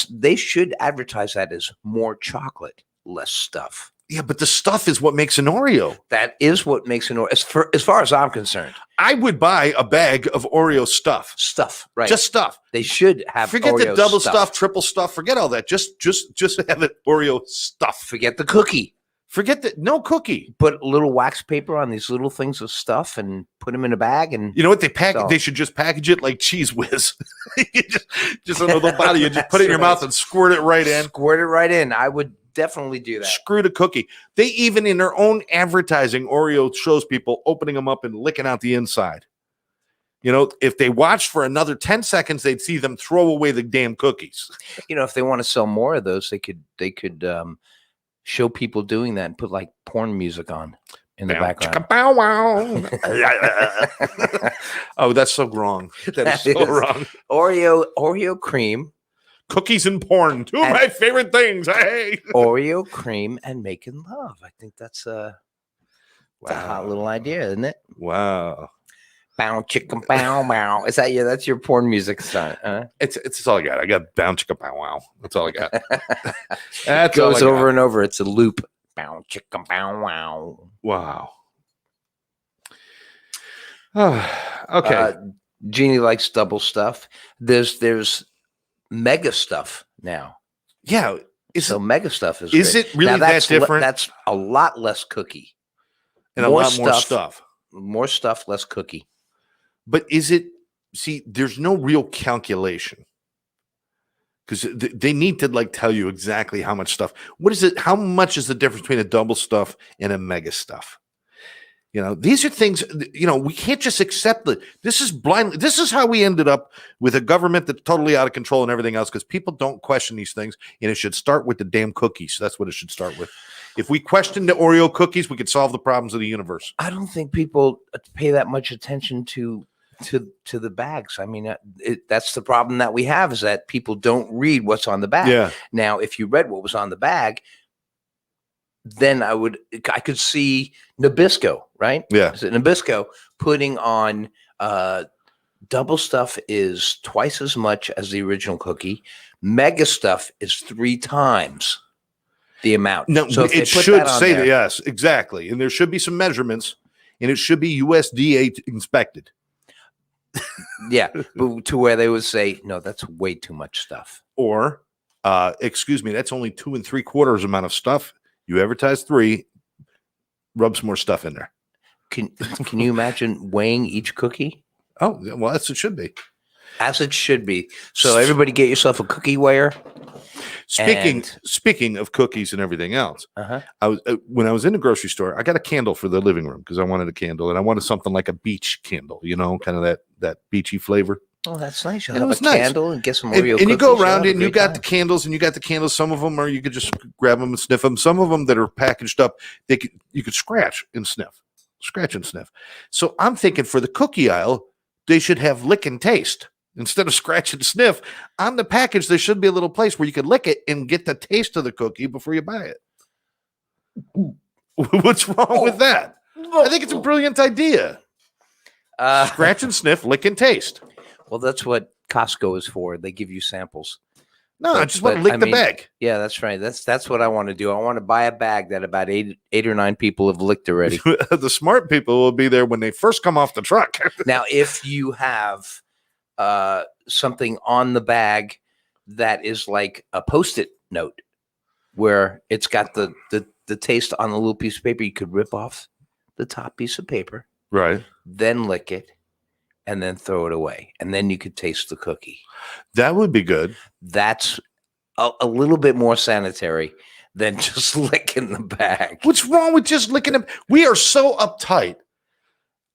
[SPEAKER 2] they should advertise that as more chocolate, less stuff.
[SPEAKER 1] yeah, but the stuff is what makes an Oreo.
[SPEAKER 2] That is what makes an Oreo. As far as I'm concerned,
[SPEAKER 1] I would buy a bag of Oreo stuff.
[SPEAKER 2] right?
[SPEAKER 1] Just stuff.
[SPEAKER 2] They should have.
[SPEAKER 1] Forget
[SPEAKER 2] Oreo
[SPEAKER 1] the double stuff, triple stuff. Forget all that. Just have it Oreo stuff.
[SPEAKER 2] Forget the cookie.
[SPEAKER 1] Forget that. No cookie.
[SPEAKER 2] Put a little wax paper on these little things of stuff and put them in a bag. And
[SPEAKER 1] You know what they pack?
[SPEAKER 2] So-
[SPEAKER 1] They should just package it like Cheese Whiz. You just on the little body. You just put it in your
[SPEAKER 2] That's
[SPEAKER 1] mouth and squirt it right in.
[SPEAKER 2] squirt it right in. I would definitely do that.
[SPEAKER 1] Screw the cookie. They even in their own advertising, Oreo shows people opening them up and licking out the inside. You know, if they watched for another 10 seconds, they'd see them throw away the damn cookies.
[SPEAKER 2] You know, if they want to sell more of those, they could show people doing that and put like porn music on in the background.
[SPEAKER 1] Chicka bow wow. Oh, that's so wrong. That is so wrong.
[SPEAKER 2] Oreo cream,
[SPEAKER 1] Cookies and porn, two of my favorite things. Hey,
[SPEAKER 2] Oreo cream, and making love. I think that's a hot little idea, isn't it?
[SPEAKER 1] Wow.
[SPEAKER 2] Bow chicken bow bow. Is that that's your porn music style? Huh?
[SPEAKER 1] It's all I got. I got bow chicka bow wow. That's all I got. That's
[SPEAKER 2] Goes
[SPEAKER 1] all I
[SPEAKER 2] over
[SPEAKER 1] got.
[SPEAKER 2] and over. It's a loop. Bow chicken bow wow.
[SPEAKER 1] Wow. Okay.
[SPEAKER 2] Jeannie likes double stuff. There's mega stuff now.
[SPEAKER 1] Yeah.
[SPEAKER 2] So mega stuff is
[SPEAKER 1] Is
[SPEAKER 2] great.
[SPEAKER 1] it really
[SPEAKER 2] Now,
[SPEAKER 1] that
[SPEAKER 2] that's
[SPEAKER 1] different?
[SPEAKER 2] That's a lot less cookie.
[SPEAKER 1] And a lot more stuff.
[SPEAKER 2] More stuff, less cookie.
[SPEAKER 1] But is it? See, there's no real calculation because they need to like tell you exactly how much stuff. What is it? How much is the difference between a double stuff and a mega stuff? You know, these are things. You know, we can't just accept that. This is blindly. This is how we ended up with a government that's totally out of control and everything else because people don't question these things. And it should start with the damn cookies. That's what it should start with. If we question the Oreo cookies, we could solve the problems of the universe.
[SPEAKER 2] I don't think people pay that much attention to the bags. I mean, that's the problem that we have is that people don't read what's on the bag.
[SPEAKER 1] Yeah.
[SPEAKER 2] Now, if you read what was on the bag, then I could see Nabisco, right?
[SPEAKER 1] Yeah.
[SPEAKER 2] So Nabisco putting on double stuff is twice as much as the original cookie. Mega stuff is 3 times the amount.
[SPEAKER 1] No,
[SPEAKER 2] so if
[SPEAKER 1] it
[SPEAKER 2] they put
[SPEAKER 1] should
[SPEAKER 2] that on
[SPEAKER 1] say
[SPEAKER 2] there,
[SPEAKER 1] that. Yes, exactly. And there should be some measurements, and it should be USDA inspected.
[SPEAKER 2] yeah, but to where they would say, no, that's way too much stuff.
[SPEAKER 1] Or, excuse me, that's only 2 3/4 amount of stuff. You advertise 3, rub some more stuff in there.
[SPEAKER 2] Can you imagine weighing each cookie?
[SPEAKER 1] Oh, well, that's it should be.
[SPEAKER 2] As it should be. So everybody get yourself a cookie weigher.
[SPEAKER 1] Speaking of cookies and everything else, I was when I was in the grocery store, I got a candle for the living room because I wanted a candle and I wanted something like a beach candle, you know, kind of that beachy flavor.
[SPEAKER 2] Oh, that's nice. You'll
[SPEAKER 1] And it
[SPEAKER 2] have
[SPEAKER 1] was
[SPEAKER 2] a
[SPEAKER 1] nice.
[SPEAKER 2] candle and get some
[SPEAKER 1] And,
[SPEAKER 2] Oreo
[SPEAKER 1] and you go
[SPEAKER 2] cookies. You'll
[SPEAKER 1] around
[SPEAKER 2] have
[SPEAKER 1] it
[SPEAKER 2] a
[SPEAKER 1] and you
[SPEAKER 2] great
[SPEAKER 1] got
[SPEAKER 2] time.
[SPEAKER 1] the candles and you got the candles. Some of them are you could just grab them and sniff them. Some of them that are packaged up, you could scratch and sniff. So I'm thinking for the cookie aisle, they should have lick and taste. Instead of scratch and sniff, on the package, there should be a little place where you could lick it and get the taste of the cookie before you buy it. What's wrong with that? I think it's a brilliant idea. Scratch and sniff, lick and taste.
[SPEAKER 2] Well, that's what Costco is for. They give you samples.
[SPEAKER 1] No, I just want to lick the bag.
[SPEAKER 2] Yeah, that's right. That's what I want to do. I want to buy a bag that about eight or nine people have licked already.
[SPEAKER 1] The smart people will be there when they first come off the truck.
[SPEAKER 2] Now, if you have something on the bag that is like a Post-it note where it's got the taste on the little piece of paper, you could rip off the top piece of paper,
[SPEAKER 1] Right.
[SPEAKER 2] then lick it, and then throw it away. And then you could taste the cookie.
[SPEAKER 1] That would be good.
[SPEAKER 2] That's a little bit more sanitary than just licking the bag.
[SPEAKER 1] What's wrong with just licking them? We are so uptight.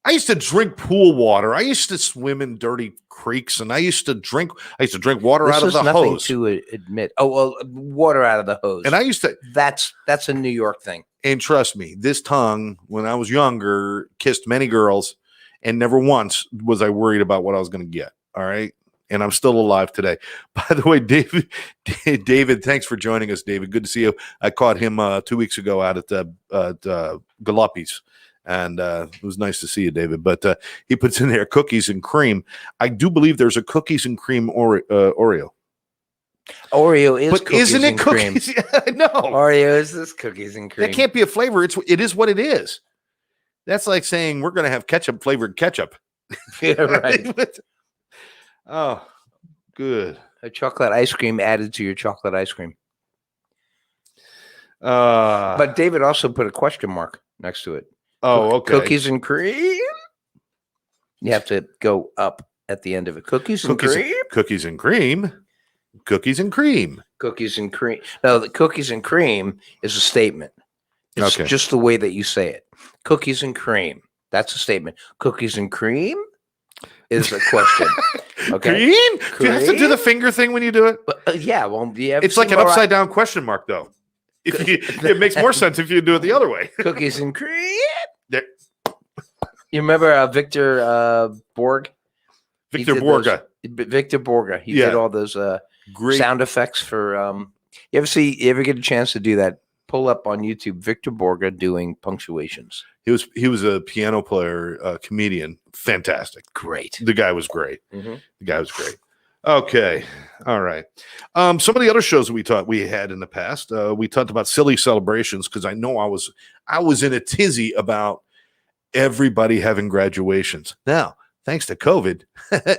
[SPEAKER 1] I used to drink pool water. I used to swim in dirty creeks, and I used to drink water
[SPEAKER 2] This
[SPEAKER 1] out of
[SPEAKER 2] is
[SPEAKER 1] the
[SPEAKER 2] nothing
[SPEAKER 1] hose.
[SPEAKER 2] to admit. Oh, well, water out of the hose.
[SPEAKER 1] And I used to
[SPEAKER 2] That's a New York thing.
[SPEAKER 1] And trust me, this tongue, when I was younger, kissed many girls, and never once was I worried about what I was going to get. All right. And I'm still alive today. By the way, David, thanks for joining us, David. Good to see you. I caught him 2 weeks ago out at Galuppi's, and it was nice to see you, David. But he puts in there cookies and cream. I do believe there's a cookies and cream Oreo.
[SPEAKER 2] Oreo is
[SPEAKER 1] But
[SPEAKER 2] cookies
[SPEAKER 1] isn't it
[SPEAKER 2] and cream.
[SPEAKER 1] cookies? No.
[SPEAKER 2] Oreo is this cookies and cream.
[SPEAKER 1] That can't be a flavor. It is what it is. That's like saying we're going to have ketchup flavored ketchup.
[SPEAKER 2] Yeah, right.
[SPEAKER 1] Oh, good.
[SPEAKER 2] A chocolate ice cream added to your chocolate ice cream.
[SPEAKER 1] But
[SPEAKER 2] David also put a question mark next to it.
[SPEAKER 1] oh, okay.
[SPEAKER 2] Cookies and cream. You have to go up at the end of it. Cookies and cream.
[SPEAKER 1] Cookies and cream. Cookies and cream.
[SPEAKER 2] Cookies and cream. No, the cookies and cream is a statement. It's
[SPEAKER 1] Okay.
[SPEAKER 2] just the way that you say it. Cookies and cream. That's a statement. Cookies and cream is a question. Okay.
[SPEAKER 1] Cream? Do you have to do the
[SPEAKER 2] Cream?
[SPEAKER 1] finger thing when you do it?
[SPEAKER 2] But, yeah. Well, yeah.
[SPEAKER 1] It's like an upside down question mark, though. It makes more sense if you do it the other way.
[SPEAKER 2] Cookies and cream.
[SPEAKER 1] There-
[SPEAKER 2] You remember Victor Borg? He
[SPEAKER 1] Victor
[SPEAKER 2] did those-
[SPEAKER 1] Borga.
[SPEAKER 2] Victor Borga. He
[SPEAKER 1] Yeah.
[SPEAKER 2] did all those
[SPEAKER 1] Great.
[SPEAKER 2] sound effects for. You ever get a chance to do that? Pull up on YouTube Victor Borga doing punctuations.
[SPEAKER 1] He was a piano player, comedian. Fantastic.
[SPEAKER 2] Great.
[SPEAKER 1] The guy was great.
[SPEAKER 2] Mhm.
[SPEAKER 1] The guy was great. Okay. All right. Some of the other shows that we had in the past, we talked about silly celebrations because I know I was in a tizzy about everybody having graduations. Now, thanks to COVID,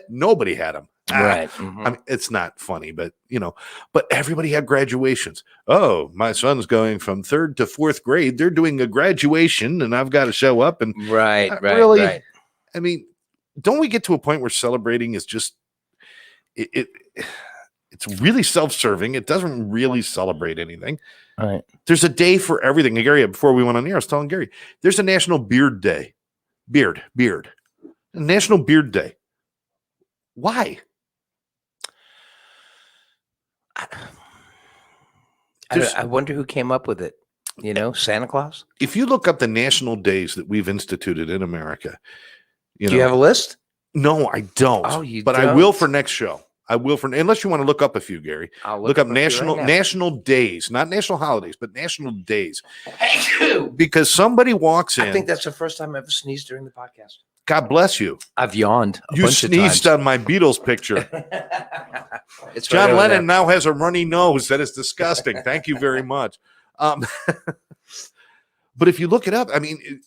[SPEAKER 1] nobody had them.
[SPEAKER 2] Right.
[SPEAKER 1] I mean, it's not funny, but but everybody had graduations. Oh, my son's going from 3rd to 4th grade. They're doing a graduation, and I've got to show up. And
[SPEAKER 2] Right.
[SPEAKER 1] really,
[SPEAKER 2] Right.
[SPEAKER 1] I mean, don't we get to a point where celebrating is just it's really self-serving. It doesn't really celebrate anything.
[SPEAKER 2] Right.
[SPEAKER 1] There's a day for everything. And Gary, before we went on the air, I was telling Gary, there's a National Beard Day. Beard. National Beard Day. Why?
[SPEAKER 2] I wonder who came up with it. Santa Claus?
[SPEAKER 1] If you look up the national days that we've instituted in America,
[SPEAKER 2] Do you have a list?
[SPEAKER 1] No, I don't.
[SPEAKER 2] Oh, you
[SPEAKER 1] but I will
[SPEAKER 2] don't?
[SPEAKER 1] for next show. I will for unless you want to look up a few, Gary.
[SPEAKER 2] I'll
[SPEAKER 1] Look up
[SPEAKER 2] a few right now.
[SPEAKER 1] national days, not national holidays, but national days.
[SPEAKER 2] Thank you.
[SPEAKER 1] Because somebody walks in.
[SPEAKER 2] I think that's the first time I ever sneezed during the podcast.
[SPEAKER 1] God bless you.
[SPEAKER 2] I've yawned.
[SPEAKER 1] You sneezed on my Beatles picture.
[SPEAKER 2] It's
[SPEAKER 1] John
[SPEAKER 2] right over
[SPEAKER 1] Lennon now has a runny nose. That is disgusting. Thank you very much. But if you look it up, I mean,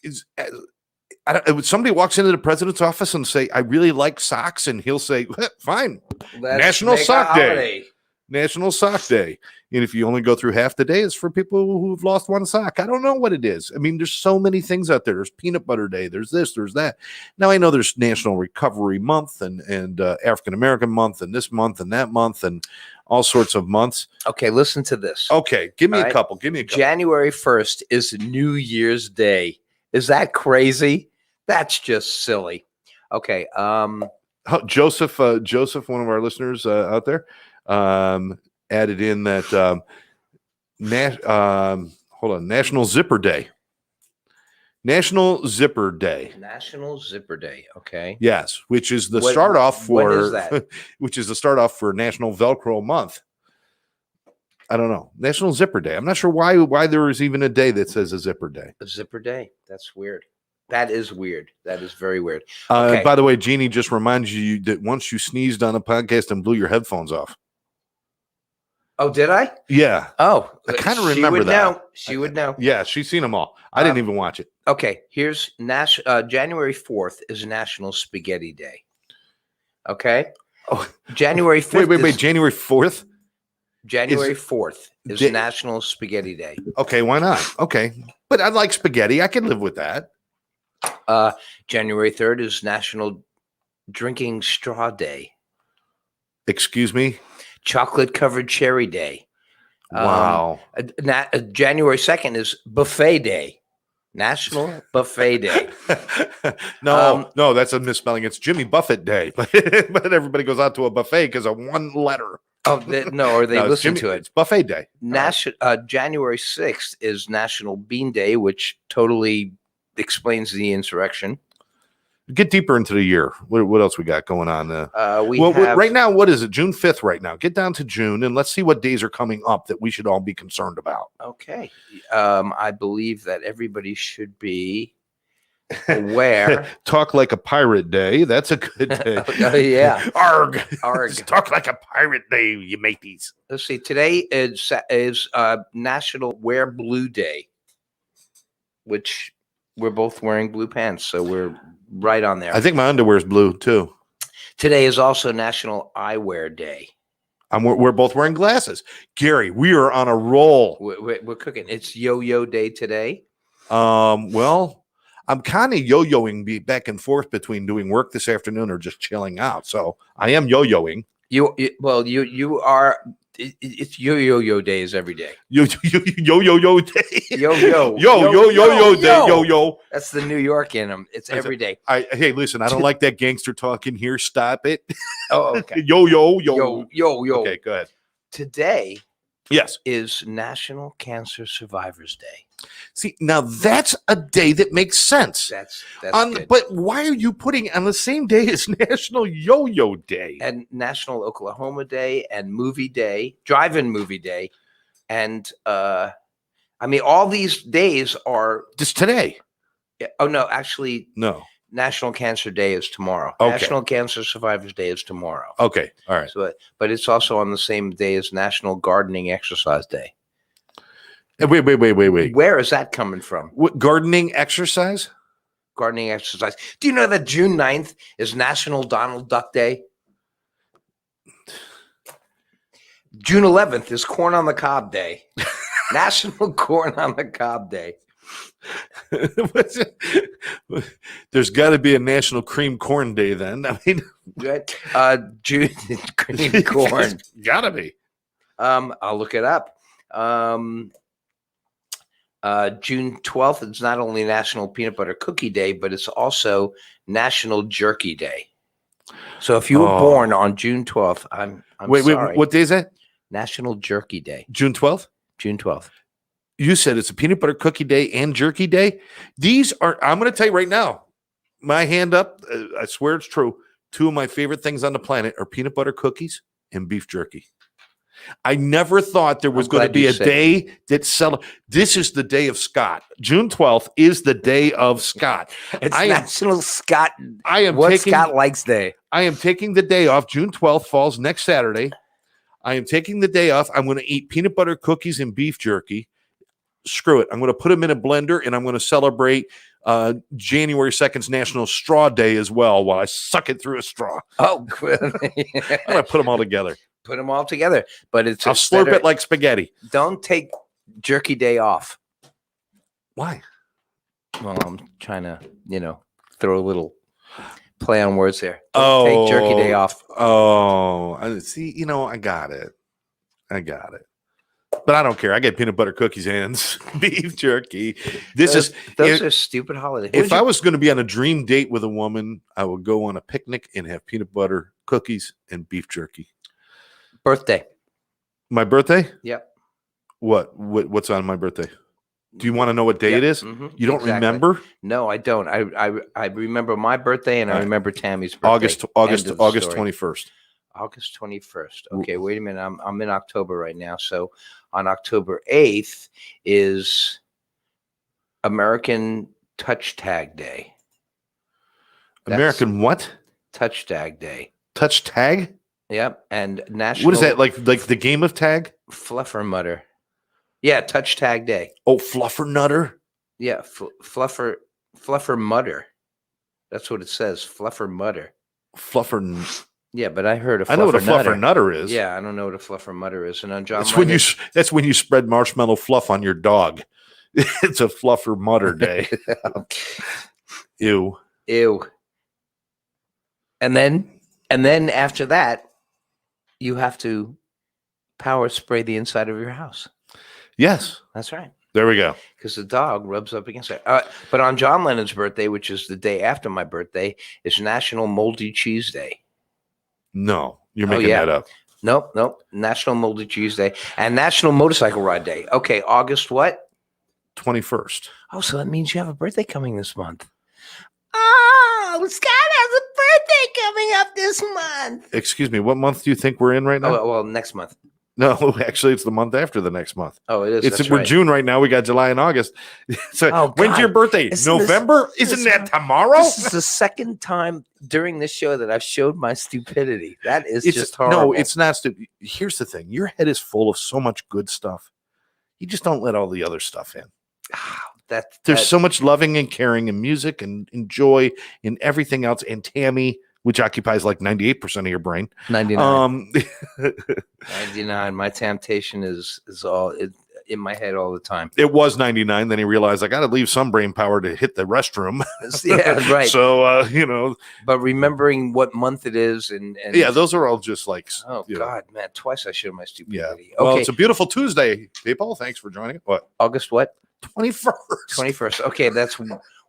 [SPEAKER 1] somebody walks into the president's office and say, "I really like socks," and he'll say, "Fine,
[SPEAKER 2] there.
[SPEAKER 1] National
[SPEAKER 2] make a
[SPEAKER 1] Sock Day.
[SPEAKER 2] holiday.
[SPEAKER 1] National Sock Day." And if you only go through half the day, it's for people who've lost one sock. I don't know what it is. I mean, there's so many things out there. There's Peanut Butter Day. There's this. There's that. Now I know there's National Recovery Month and African American Month and this month and that month and all sorts of months.
[SPEAKER 2] Okay, listen to this.
[SPEAKER 1] Okay, give me
[SPEAKER 2] All
[SPEAKER 1] a
[SPEAKER 2] right.
[SPEAKER 1] couple. Give me a couple.
[SPEAKER 2] January 1st is New Year's Day. Is that crazy? That's just silly. Okay.
[SPEAKER 1] Joseph, one of our listeners out there, added in that hold on, National Zipper Day. National Zipper Day.
[SPEAKER 2] National Zipper Day. Okay.
[SPEAKER 1] Yes, which is the
[SPEAKER 2] What-
[SPEAKER 1] start off
[SPEAKER 2] when
[SPEAKER 1] for
[SPEAKER 2] is that?
[SPEAKER 1] which is the start off for National Velcro Month. I don't know. National Zipper Day. I'm not sure why there is even a day that says a zipper day.
[SPEAKER 2] A Zipper Day. That's weird. That is weird. That is very weird. Okay.
[SPEAKER 1] By the way, Jeannie just reminds you that once you sneezed on a podcast and blew your headphones off.
[SPEAKER 2] Oh, did I?
[SPEAKER 1] Yeah.
[SPEAKER 2] Oh,
[SPEAKER 1] I kinda
[SPEAKER 2] she
[SPEAKER 1] remember
[SPEAKER 2] would
[SPEAKER 1] that.
[SPEAKER 2] Know. She would know.
[SPEAKER 1] Yeah, she's seen them all. I didn't even watch it.
[SPEAKER 2] Okay, here's January 4th is National Spaghetti Day. Okay.
[SPEAKER 1] Oh.
[SPEAKER 2] January 5th.
[SPEAKER 1] Wait. January 4th?
[SPEAKER 2] January 4th is
[SPEAKER 1] Ja-
[SPEAKER 2] National Spaghetti Day.
[SPEAKER 1] Okay, why not? Okay. But I like spaghetti. I can live with that.
[SPEAKER 2] January 3rd is National Drinking Straw Day.
[SPEAKER 1] Excuse me?
[SPEAKER 2] Chocolate Covered Cherry Day.
[SPEAKER 1] Wow.
[SPEAKER 2] January 2nd is Buffet Day. National Buffet Day.
[SPEAKER 1] No, that's a misspelling. It's Jimmy Buffett Day. But everybody goes out to a buffet because of one letter.
[SPEAKER 2] Oh, no, or they
[SPEAKER 1] No, it's
[SPEAKER 2] listen to it.
[SPEAKER 1] It's buffet day.
[SPEAKER 2] January 6th is National Bean Day, which totally explains the insurrection.
[SPEAKER 1] Get deeper into the year. What else we got going on?
[SPEAKER 2] Have
[SPEAKER 1] Right now, what is it? June 5th right now. Get down to June and let's see what days are coming up that we should all be concerned about.
[SPEAKER 2] Okay. I believe that everybody should be aware.
[SPEAKER 1] Talk like a pirate day. That's a good day.
[SPEAKER 2] Oh, yeah.
[SPEAKER 1] Arg.
[SPEAKER 2] Arg.
[SPEAKER 1] Talk like a pirate day, you mateys.
[SPEAKER 2] Let's see. Today is National Wear Blue Day, which we're both wearing blue pants, so we're right on there.
[SPEAKER 1] I think my underwear is blue too.
[SPEAKER 2] Today is also National Eyewear Day.
[SPEAKER 1] We're both wearing glasses. Gary, we are on a roll.
[SPEAKER 2] We're cooking. It's Yo-Yo Day today.
[SPEAKER 1] Well, I'm kind of yo-yoing back and forth between doing work this afternoon or just chilling out. So I am yo-yoing.
[SPEAKER 2] You are. It's yo days every day.
[SPEAKER 1] Yo day.
[SPEAKER 2] Yo
[SPEAKER 1] Day. Yo.
[SPEAKER 2] That's the New York in them. It's every day.
[SPEAKER 1] Hey, listen, I don't like that gangster talking here. Stop it.
[SPEAKER 2] Oh, okay.
[SPEAKER 1] Yo.
[SPEAKER 2] Okay,
[SPEAKER 1] go ahead.
[SPEAKER 2] Today,
[SPEAKER 1] yes,
[SPEAKER 2] is National Cancer Survivors Day.
[SPEAKER 1] See, now that's a day that makes sense.
[SPEAKER 2] That's good.
[SPEAKER 1] But why are you putting on the same day as National Yo-Yo Day
[SPEAKER 2] and National Oklahoma Day and Movie Day, Drive-In Movie Day, and all these days are
[SPEAKER 1] just today.
[SPEAKER 2] Oh no, actually,
[SPEAKER 1] no.
[SPEAKER 2] National Cancer Day is tomorrow.
[SPEAKER 1] Okay.
[SPEAKER 2] National Cancer Survivors Day is tomorrow.
[SPEAKER 1] Okay, all right.
[SPEAKER 2] So, but it's also on the same day as National Gardening Exercise Day.
[SPEAKER 1] Wait.
[SPEAKER 2] Where is that coming from?
[SPEAKER 1] What, gardening exercise?
[SPEAKER 2] Gardening exercise. Do you know that June 9th is National Donald Duck Day? June 11th is Corn on the Cob Day. National Corn on the Cob Day.
[SPEAKER 1] There's got to be a National Cream Corn Day then. I mean,
[SPEAKER 2] June cream corn.
[SPEAKER 1] Gotta be.
[SPEAKER 2] I'll look it up. June 12th is not only National Peanut Butter Cookie Day, but it's also National Jerky Day. So if you were born on June 12th, I'm
[SPEAKER 1] wait,
[SPEAKER 2] sorry.
[SPEAKER 1] What day is that?
[SPEAKER 2] National Jerky Day.
[SPEAKER 1] June 12th?
[SPEAKER 2] June 12th.
[SPEAKER 1] You said it's a peanut butter cookie day and jerky day. These are, I'm going to tell you right now, my hand up, I swear it's true. Two of my favorite things on the planet are peanut butter cookies and beef jerky. I never thought there was going to be a day that this is the day of Scott. June 12th is the day of Scott.
[SPEAKER 2] It's National Scott. Scott likes day.
[SPEAKER 1] I am taking the day off. June 12th falls next Saturday. I am taking the day off. I'm going to eat peanut butter cookies and beef jerky. Screw it. I'm going to put them in a blender and I'm going to celebrate January 2nd's National Straw Day as well while I suck it through a straw.
[SPEAKER 2] Oh,
[SPEAKER 1] I'm going to put them all together.
[SPEAKER 2] Put them all together. But
[SPEAKER 1] I'll slurp it like spaghetti.
[SPEAKER 2] Don't take Jerky Day off.
[SPEAKER 1] Why?
[SPEAKER 2] Well, I'm trying to, throw a little play on words there. Take Jerky Day off.
[SPEAKER 1] Oh, see, I got it. But I don't care. I get peanut butter cookies and beef jerky. Those
[SPEAKER 2] are stupid holidays.
[SPEAKER 1] If I was going to be on a dream date with a woman, I would go on a picnic and have peanut butter cookies and beef jerky.
[SPEAKER 2] Birthday.
[SPEAKER 1] My birthday?
[SPEAKER 2] Yep.
[SPEAKER 1] What's on my birthday? Do you want to know what day it is?
[SPEAKER 2] Mm-hmm.
[SPEAKER 1] You don't remember?
[SPEAKER 2] No, I don't. I remember my birthday and I remember Tammy's birthday.
[SPEAKER 1] August 21st.
[SPEAKER 2] August 21st. Okay, wait a minute. I'm in October right now. So on October 8th is American Touch Tag Day.
[SPEAKER 1] American what?
[SPEAKER 2] Touch Tag Day.
[SPEAKER 1] Touch Tag?
[SPEAKER 2] Yep. And National.
[SPEAKER 1] What is that, like the game of tag?
[SPEAKER 2] Fluffer Mutter. Yeah, Touch Tag Day.
[SPEAKER 1] Oh, Fluffer Nutter?
[SPEAKER 2] Yeah, Fluffer Mutter. That's what it says. Fluffer Mutter.
[SPEAKER 1] Fluffer.
[SPEAKER 2] Yeah, but I heard
[SPEAKER 1] I know what a Fluffer Nutter is.
[SPEAKER 2] Yeah, I don't know what a Fluffer Mutter is. And on John,
[SPEAKER 1] that's when you spread marshmallow fluff on your dog. It's a Fluffer Mutter day. Ew.
[SPEAKER 2] And then after that, you have to power spray the inside of your house.
[SPEAKER 1] Yes,
[SPEAKER 2] that's right.
[SPEAKER 1] There we go.
[SPEAKER 2] Because the dog rubs up against it. But on John Lennon's birthday, which is the day after my birthday, is National Moldy Cheese Day.
[SPEAKER 1] No, you're making that up.
[SPEAKER 2] Nope. National Moldy Cheese Day and National Motorcycle Ride Day. Okay, August what?
[SPEAKER 1] 21st.
[SPEAKER 2] Oh, so that means you have a birthday coming this month. Oh, Scott has a birthday coming up this month.
[SPEAKER 1] Excuse me. What month do you think we're in right now?
[SPEAKER 2] Oh, well, next month.
[SPEAKER 1] No, actually, it's the month after the next month.
[SPEAKER 2] Oh, it is.
[SPEAKER 1] It's
[SPEAKER 2] That's
[SPEAKER 1] we're
[SPEAKER 2] right.
[SPEAKER 1] June right now. We got July and August. So
[SPEAKER 2] Oh,
[SPEAKER 1] when's
[SPEAKER 2] God.
[SPEAKER 1] your birthday?
[SPEAKER 2] Isn't
[SPEAKER 1] November?
[SPEAKER 2] this-
[SPEAKER 1] Isn't that tomorrow?
[SPEAKER 2] This is the second time during this show that I've showed my stupidity. That is
[SPEAKER 1] It's
[SPEAKER 2] just horrible.
[SPEAKER 1] no, it's not stupid. Here's the thing: your head is full of so much good stuff. You just don't let all the other stuff in. There's so much loving and caring and music and joy and everything else. And Tammy, which occupies like 98% of your brain.
[SPEAKER 2] 99. 99. My temptation is all in my head all the time.
[SPEAKER 1] It was 99. Then he realized I got to leave some brain power to hit the restroom.
[SPEAKER 2] Yeah, right.
[SPEAKER 1] So,
[SPEAKER 2] But remembering what month it is and
[SPEAKER 1] yeah, those are all just like,
[SPEAKER 2] oh God, man, twice I showed my stupidity.
[SPEAKER 1] Yeah. Well,
[SPEAKER 2] Okay,
[SPEAKER 1] it's a beautiful Tuesday, people. Thanks for joining. What?
[SPEAKER 2] August what?
[SPEAKER 1] 21st.
[SPEAKER 2] 21st. Okay, that's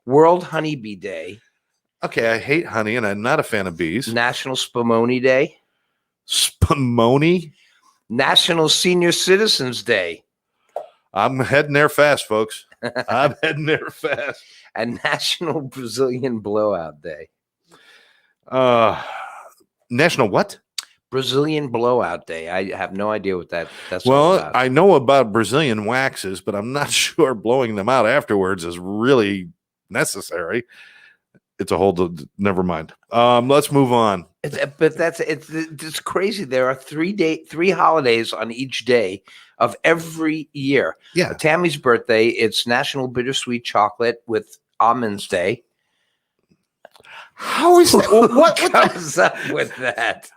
[SPEAKER 2] World Honeybee Day,
[SPEAKER 1] Okay, I hate honey and I'm not a fan of bees.
[SPEAKER 2] National Spumoni Day,
[SPEAKER 1] Spumoni?
[SPEAKER 2] National Senior Citizens Day,
[SPEAKER 1] I'm heading there fast, folks. I'm heading there fast.
[SPEAKER 2] and National Brazilian Blowout Day.
[SPEAKER 1] National what?
[SPEAKER 2] Brazilian Blowout Day. I have no idea what that's all
[SPEAKER 1] Well,
[SPEAKER 2] about.
[SPEAKER 1] I know about Brazilian waxes, but I'm not sure blowing them out afterwards is really necessary. It's a whole never mind. Let's move on.
[SPEAKER 2] It's crazy. There are 3 holidays on each day of every year.
[SPEAKER 1] Yeah.
[SPEAKER 2] Tammy's birthday, it's National Bittersweet Chocolate with Almonds Day.
[SPEAKER 1] How is that? What
[SPEAKER 2] comes up with that?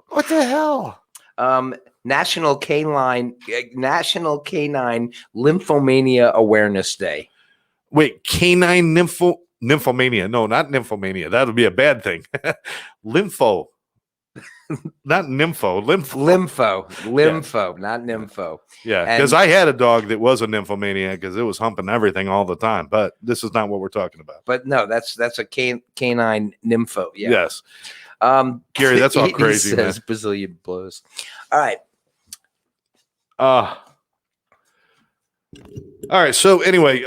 [SPEAKER 1] What the hell?
[SPEAKER 2] National Canine Lymphomania Awareness Day.
[SPEAKER 1] Wait, canine nymphomania. No, not nymphomania. That would be a bad thing. Lympho. Not nympho.
[SPEAKER 2] Lympho, not nympho.
[SPEAKER 1] Yeah, because I had a dog that was a nymphomaniac because it was humping everything all the time. But this is not what we're talking about.
[SPEAKER 2] But no, that's a canine nympho. Yeah.
[SPEAKER 1] Yes. Gary, that's all crazy,
[SPEAKER 2] He says
[SPEAKER 1] man.
[SPEAKER 2] Brazilian blows. All right.
[SPEAKER 1] All right. So anyway,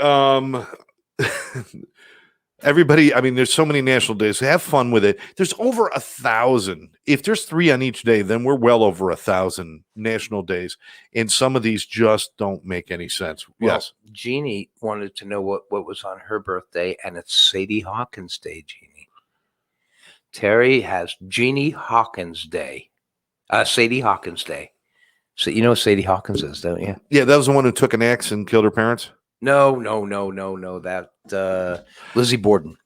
[SPEAKER 1] everybody, I mean, there's so many national days. Have fun with it. There's over 1,000. If there's 3 on each day, then we're well over 1,000 national days. And some of these just don't make any sense.
[SPEAKER 2] Well,
[SPEAKER 1] Yes.
[SPEAKER 2] Jeannie wanted to know what was on her birthday, and it's Sadie Hawkins Day, Jeannie. Terry has Jeannie Hawkins Day. Sadie Hawkins Day. So you know what Sadie Hawkins is, don't you?
[SPEAKER 1] Yeah, that was the one who took an axe and killed her parents.
[SPEAKER 2] No. That Lizzie Borden.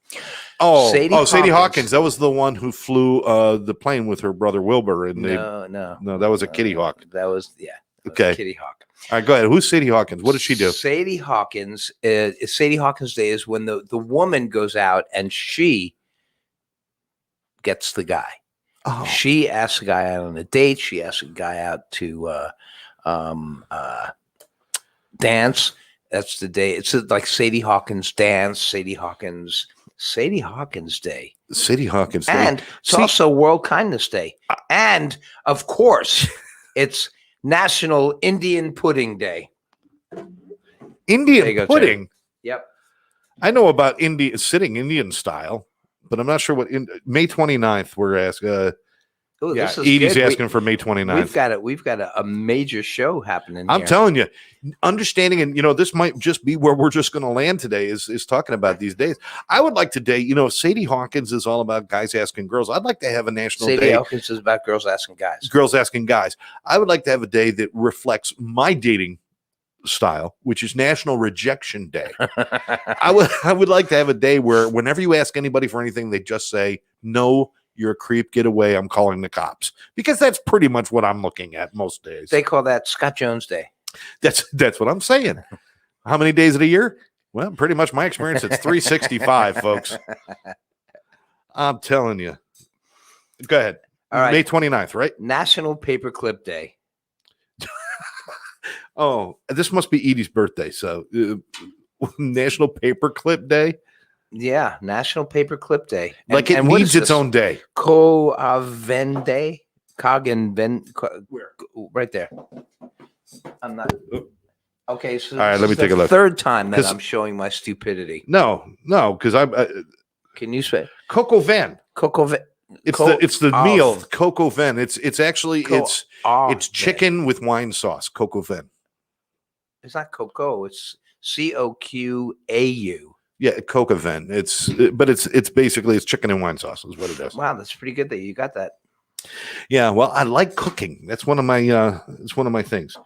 [SPEAKER 1] Oh,
[SPEAKER 2] Sadie
[SPEAKER 1] Sadie
[SPEAKER 2] Hawkins.
[SPEAKER 1] Hawkins. That was the one who flew the plane with her brother Wilbur. And
[SPEAKER 2] No,
[SPEAKER 1] that was a Kitty Hawk.
[SPEAKER 2] That was
[SPEAKER 1] Okay.
[SPEAKER 2] Kitty Hawk.
[SPEAKER 1] All right, go ahead. Who's Sadie Hawkins? What does she do?
[SPEAKER 2] Sadie Hawkins. Sadie Hawkins Day is when the woman goes out and she gets the guy.
[SPEAKER 1] Oh,
[SPEAKER 2] She asks the guy out on a date. She asks a guy out to dance. That's the day. It's like Sadie Hawkins dance, Sadie Hawkins Day.
[SPEAKER 1] Sadie Hawkins.
[SPEAKER 2] And it's also World Kindness Day. And of course, it's National Indian Pudding Day. There you
[SPEAKER 1] Indian
[SPEAKER 2] go,
[SPEAKER 1] pudding.
[SPEAKER 2] Yep.
[SPEAKER 1] I know about sitting Indian style, but I'm not sure what. May 29th, we're asking.
[SPEAKER 2] Ooh,
[SPEAKER 1] Yeah,
[SPEAKER 2] this is
[SPEAKER 1] Edie's
[SPEAKER 2] good.
[SPEAKER 1] asking for May 29th.
[SPEAKER 2] We've got a major show happening
[SPEAKER 1] I'm
[SPEAKER 2] here.
[SPEAKER 1] telling you, understanding, and this might just be where we're just going to land today is talking about these days. I would like today, Sadie Hawkins is all about guys asking girls. I'd like to have a national
[SPEAKER 2] Sadie
[SPEAKER 1] day.
[SPEAKER 2] Hawkins is about girls asking guys.
[SPEAKER 1] Girls asking guys. I would like to have a day that reflects my dating style, which is National Rejection Day. I would like to have a day where whenever you ask anybody for anything, they just say, "No, you're a creep. Get away. I'm calling the cops." Because that's pretty much what I'm looking at most days.
[SPEAKER 2] They call that Scott Jones Day.
[SPEAKER 1] That's what I'm saying. How many days of the year? Well, pretty much my experience, it's 365, folks. I'm telling you. Go ahead.
[SPEAKER 2] All right.
[SPEAKER 1] May 29th, right?
[SPEAKER 2] National Paperclip Day.
[SPEAKER 1] Oh, this must be Edie's birthday. So National Paperclip Day.
[SPEAKER 2] Yeah, National Paperclip Day.
[SPEAKER 1] Like it
[SPEAKER 2] what
[SPEAKER 1] needs
[SPEAKER 2] is
[SPEAKER 1] its
[SPEAKER 2] this?
[SPEAKER 1] own day.
[SPEAKER 2] Co-Aven Day. Cog and Ben.
[SPEAKER 1] Where?
[SPEAKER 2] Right there. I'm not. Okay, so
[SPEAKER 1] All right,
[SPEAKER 2] this
[SPEAKER 1] let me
[SPEAKER 2] is
[SPEAKER 1] take
[SPEAKER 2] the
[SPEAKER 1] a look.
[SPEAKER 2] third time that
[SPEAKER 1] 'Cause-
[SPEAKER 2] I'm showing my stupidity.
[SPEAKER 1] No, because I'm
[SPEAKER 2] Can you say
[SPEAKER 1] Coco Van.
[SPEAKER 2] Coco?
[SPEAKER 1] It's the meal Coco Van. It's actually it's chicken with wine sauce. Coco Van.
[SPEAKER 2] It's not cocoa. It's COQAU.
[SPEAKER 1] Yeah, Coco Van. But it's basically it's chicken and wine sauce is what it is.
[SPEAKER 2] Wow, that's pretty good that you got that.
[SPEAKER 1] Yeah, well, I like cooking. That's one of my things.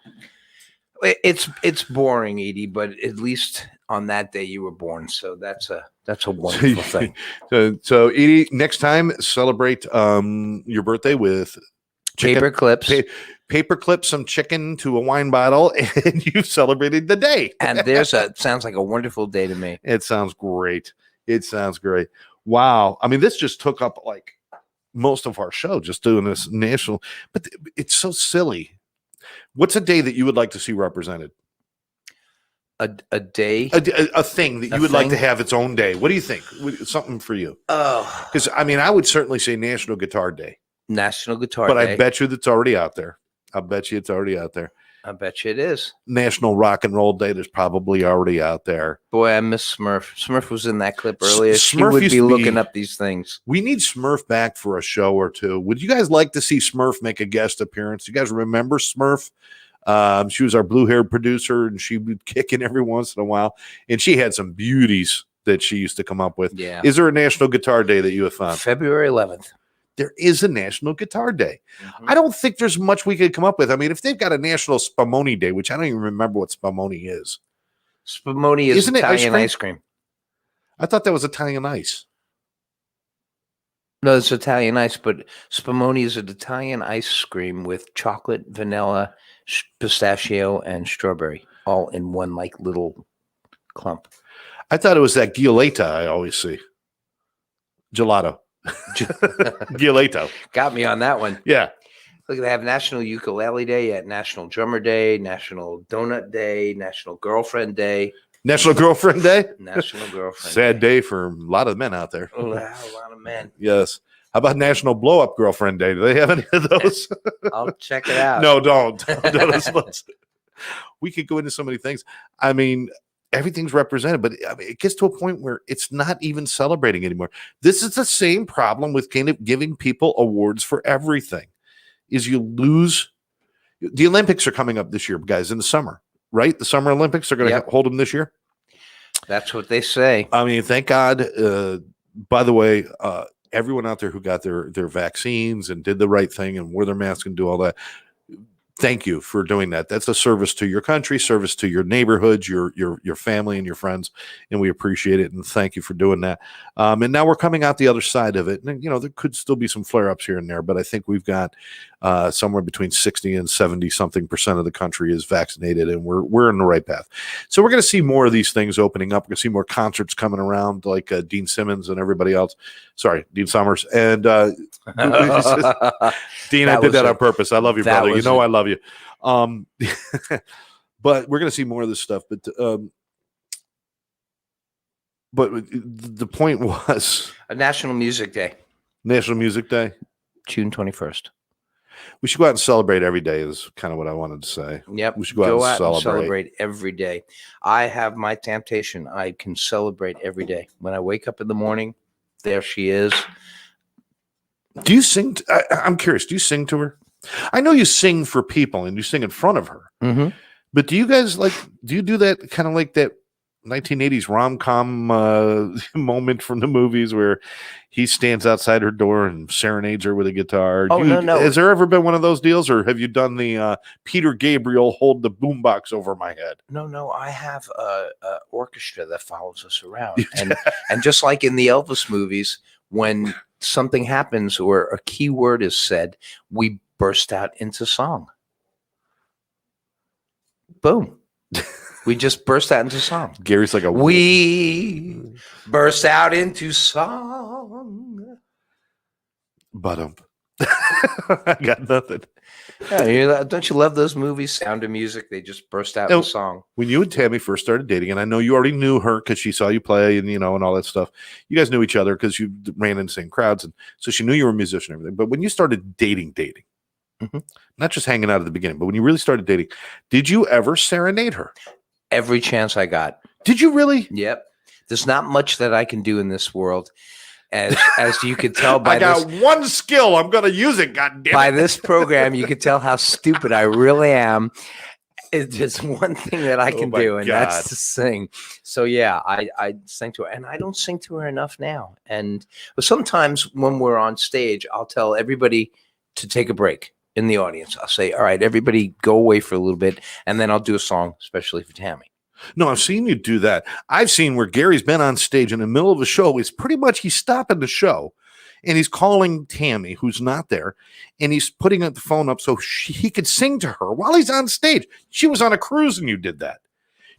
[SPEAKER 2] It's boring, Edie, but at least on that day you were born, so that's a wonderful thing.
[SPEAKER 1] So Edie, next time celebrate your birthday with
[SPEAKER 2] Paper clips.
[SPEAKER 1] Paper clip some chicken to a wine bottle, and you've celebrated the day.
[SPEAKER 2] And sounds like a wonderful day to me.
[SPEAKER 1] It sounds great. It sounds great. Wow. I mean, this just took up like most of our show, just doing this national, but it's so silly. What's a day that you would like to see represented?
[SPEAKER 2] A day?
[SPEAKER 1] A thing that you would like to have its own day. What do you think? Something for you?
[SPEAKER 2] Oh,
[SPEAKER 1] Because I mean, I would certainly say National Guitar Day,
[SPEAKER 2] National Guitar
[SPEAKER 1] but
[SPEAKER 2] Day.
[SPEAKER 1] I bet you that's already out there. I bet you it's already out there.
[SPEAKER 2] I bet you it is.
[SPEAKER 1] National Rock and Roll Day, there's probably already out there.
[SPEAKER 2] Boy, I miss Smurf. Smurf was in that clip earlier. She
[SPEAKER 1] Smurf
[SPEAKER 2] would
[SPEAKER 1] used
[SPEAKER 2] be
[SPEAKER 1] to be-
[SPEAKER 2] looking up these things.
[SPEAKER 1] We need Smurf back for a show or two. Would you guys like to see Smurf make a guest appearance? You guys remember Smurf? She was our blue-haired producer, and she would kick in every once in a while. And she had some beauties that she used to come up with.
[SPEAKER 2] Yeah.
[SPEAKER 1] Is there a National Guitar Day that you have found?
[SPEAKER 2] February 11th.
[SPEAKER 1] There is a National Guitar Day.
[SPEAKER 2] Mhm.
[SPEAKER 1] I don't think there's much we could come up with. I mean, if they've got a National Spumoni Day, which I don't even remember what Spumoni is.
[SPEAKER 2] Spumoni is
[SPEAKER 1] Isn't it ice
[SPEAKER 2] Italian
[SPEAKER 1] cream?
[SPEAKER 2] ice cream.
[SPEAKER 1] I thought that was Italian ice.
[SPEAKER 2] No, it's Italian ice, but Spumoni is an Italian ice cream with chocolate, vanilla, pistachio, and strawberry, all in one like little clump.
[SPEAKER 1] I thought it was that Gioletta I always see. Gelato. Gioletta.
[SPEAKER 2] Got me on that one.
[SPEAKER 1] Yeah.
[SPEAKER 2] Look, they have National Ukulele Day, at National Drummer Day, National Donut Day, National Girlfriend Day,
[SPEAKER 1] National Girlfriend Day.
[SPEAKER 2] National Girlfriend
[SPEAKER 1] Sad day for a lot of men out there.
[SPEAKER 2] Oh, a lot of men.
[SPEAKER 1] Yes. How about National Blow Up Girlfriend Day? Do they have any of those?
[SPEAKER 2] I'll check it out.
[SPEAKER 1] No, don't. We could go into so many things. I mean, everything's represented, but I mean, it gets to a point where it's not even celebrating anymore. This is the same problem with kind of giving people awards for everything. Is you lose. The Olympics are coming up this year, guys, in the summer, right? The Summer Olympics are going to hold them this year.
[SPEAKER 2] That's what they say.
[SPEAKER 1] I mean, thank God. By the way, everyone out there who got their vaccines and did the right thing and wore their mask and do all that, thank you for doing that. That's a service to your country, service to your neighborhoods, your family and your friends, and we appreciate it. And thank you for doing that. And now we're coming out the other side of it. And you know, there could still be some flare-ups here and there, but I think we've got somewhere between 60 and 70 something percent of the country is vaccinated, and we're in the right path. So we're going to see more of these things opening up. We're going to see more concerts coming around, like Dean Simmons and everybody else. Sorry, Dean Summers and Dean. I did that on purpose. I love you, brother. You know I love you. But we're going to see more of this stuff. But the point was
[SPEAKER 2] A National Music Day,
[SPEAKER 1] National Music Day.
[SPEAKER 2] June 21st.
[SPEAKER 1] We should go out and celebrate every day is kind of what I wanted to say.
[SPEAKER 2] Yep.
[SPEAKER 1] We should go out and
[SPEAKER 2] celebrate every day. I have my temptation. I can celebrate every day. When I wake up in the morning, there she is.
[SPEAKER 1] Do you sing? I'm curious. Do you sing to her? I know you sing for people and you sing in front of her.
[SPEAKER 2] Mm-hmm.
[SPEAKER 1] But do you guys do you do that kind of like that 1980s rom-com moment from the movies where he stands outside her door and serenades her with a guitar?
[SPEAKER 2] Oh, no.
[SPEAKER 1] Has there ever been one of those deals, or have you done the Peter Gabriel hold the boombox over my head?
[SPEAKER 2] No. I have a orchestra that follows us around. And just like in the Elvis movies, when something happens or a key word is said, we burst out into song. Boom. We just burst out into song.
[SPEAKER 1] Gary's like
[SPEAKER 2] we burst out into song.
[SPEAKER 1] But I got nothing.
[SPEAKER 2] Yeah, don't you love those movies? Sound of Music. They just burst out in song.
[SPEAKER 1] When you and Tammy first started dating, and I know you already knew her because she saw you play and and all that stuff. You guys knew each other because you ran in the same crowds, and so she knew you were a musician and everything. But when you started dating, Not just hanging out at the beginning, but when you really started dating, did you ever serenade her?
[SPEAKER 2] Every chance I got.
[SPEAKER 1] Did you really?
[SPEAKER 2] Yep. There's not much that I can do in this world. As you could tell by
[SPEAKER 1] I got one skill. I'm going to use it. God damn it.
[SPEAKER 2] by this program, you could tell how stupid I really am. It's just one thing that I can
[SPEAKER 1] my
[SPEAKER 2] do, and
[SPEAKER 1] God.
[SPEAKER 2] that's to sing. So yeah, I sing to her, and I don't sing to her enough now. But sometimes when we're on stage, I'll tell everybody to take a break in the audience. I'll say, "All right, everybody, go away for a little bit," and then I'll do a song especially for Tammy.
[SPEAKER 1] No, I've seen you do that. I've seen where Gary's been on stage in the middle of a show. It's pretty much he's stopping the show and he's calling Tammy, who's not there, and he's putting the phone up so he could sing to her while he's on stage. She was on a cruise and you did that.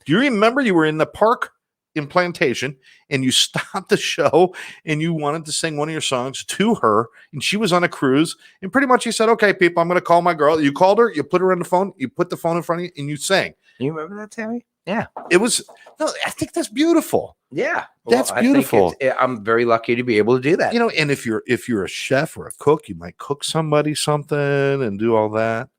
[SPEAKER 1] Do you remember you were in the park in Plantation and you stopped the show and you wanted to sing one of your songs to her and she was on a cruise and pretty much you said, "Okay, people, I'm going to call my girl." You called her, you put her on the phone, you put the phone in front of you and you sang.
[SPEAKER 2] You remember that, Tammy? Yeah.
[SPEAKER 1] It was, no, I think that's beautiful.
[SPEAKER 2] Yeah.
[SPEAKER 1] That's
[SPEAKER 2] I think
[SPEAKER 1] beautiful.
[SPEAKER 2] I'm very lucky to be able to do that.
[SPEAKER 1] You know, and if you're a chef or a cook, you might cook somebody something and do all that.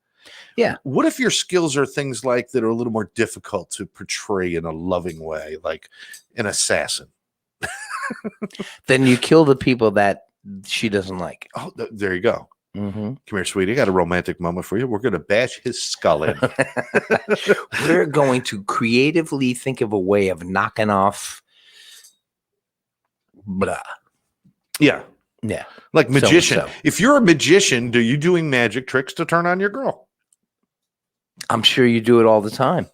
[SPEAKER 2] Yeah.
[SPEAKER 1] What if your skills are things like that are a little more difficult to portray in a loving way, like an assassin?
[SPEAKER 2] Then you kill the people that she doesn't like.
[SPEAKER 1] Oh, there you go.
[SPEAKER 2] Mm-hmm.
[SPEAKER 1] Come here, sweetie. I got a romantic moment for you. We're going to bash his skull in.
[SPEAKER 2] We're going to creatively think of a way of knocking off blah.
[SPEAKER 1] Yeah.
[SPEAKER 2] Yeah.
[SPEAKER 1] Like magician.
[SPEAKER 2] So.
[SPEAKER 1] If you're a magician, do you doing magic tricks to turn on your girl?
[SPEAKER 2] I'm sure you do it all the time.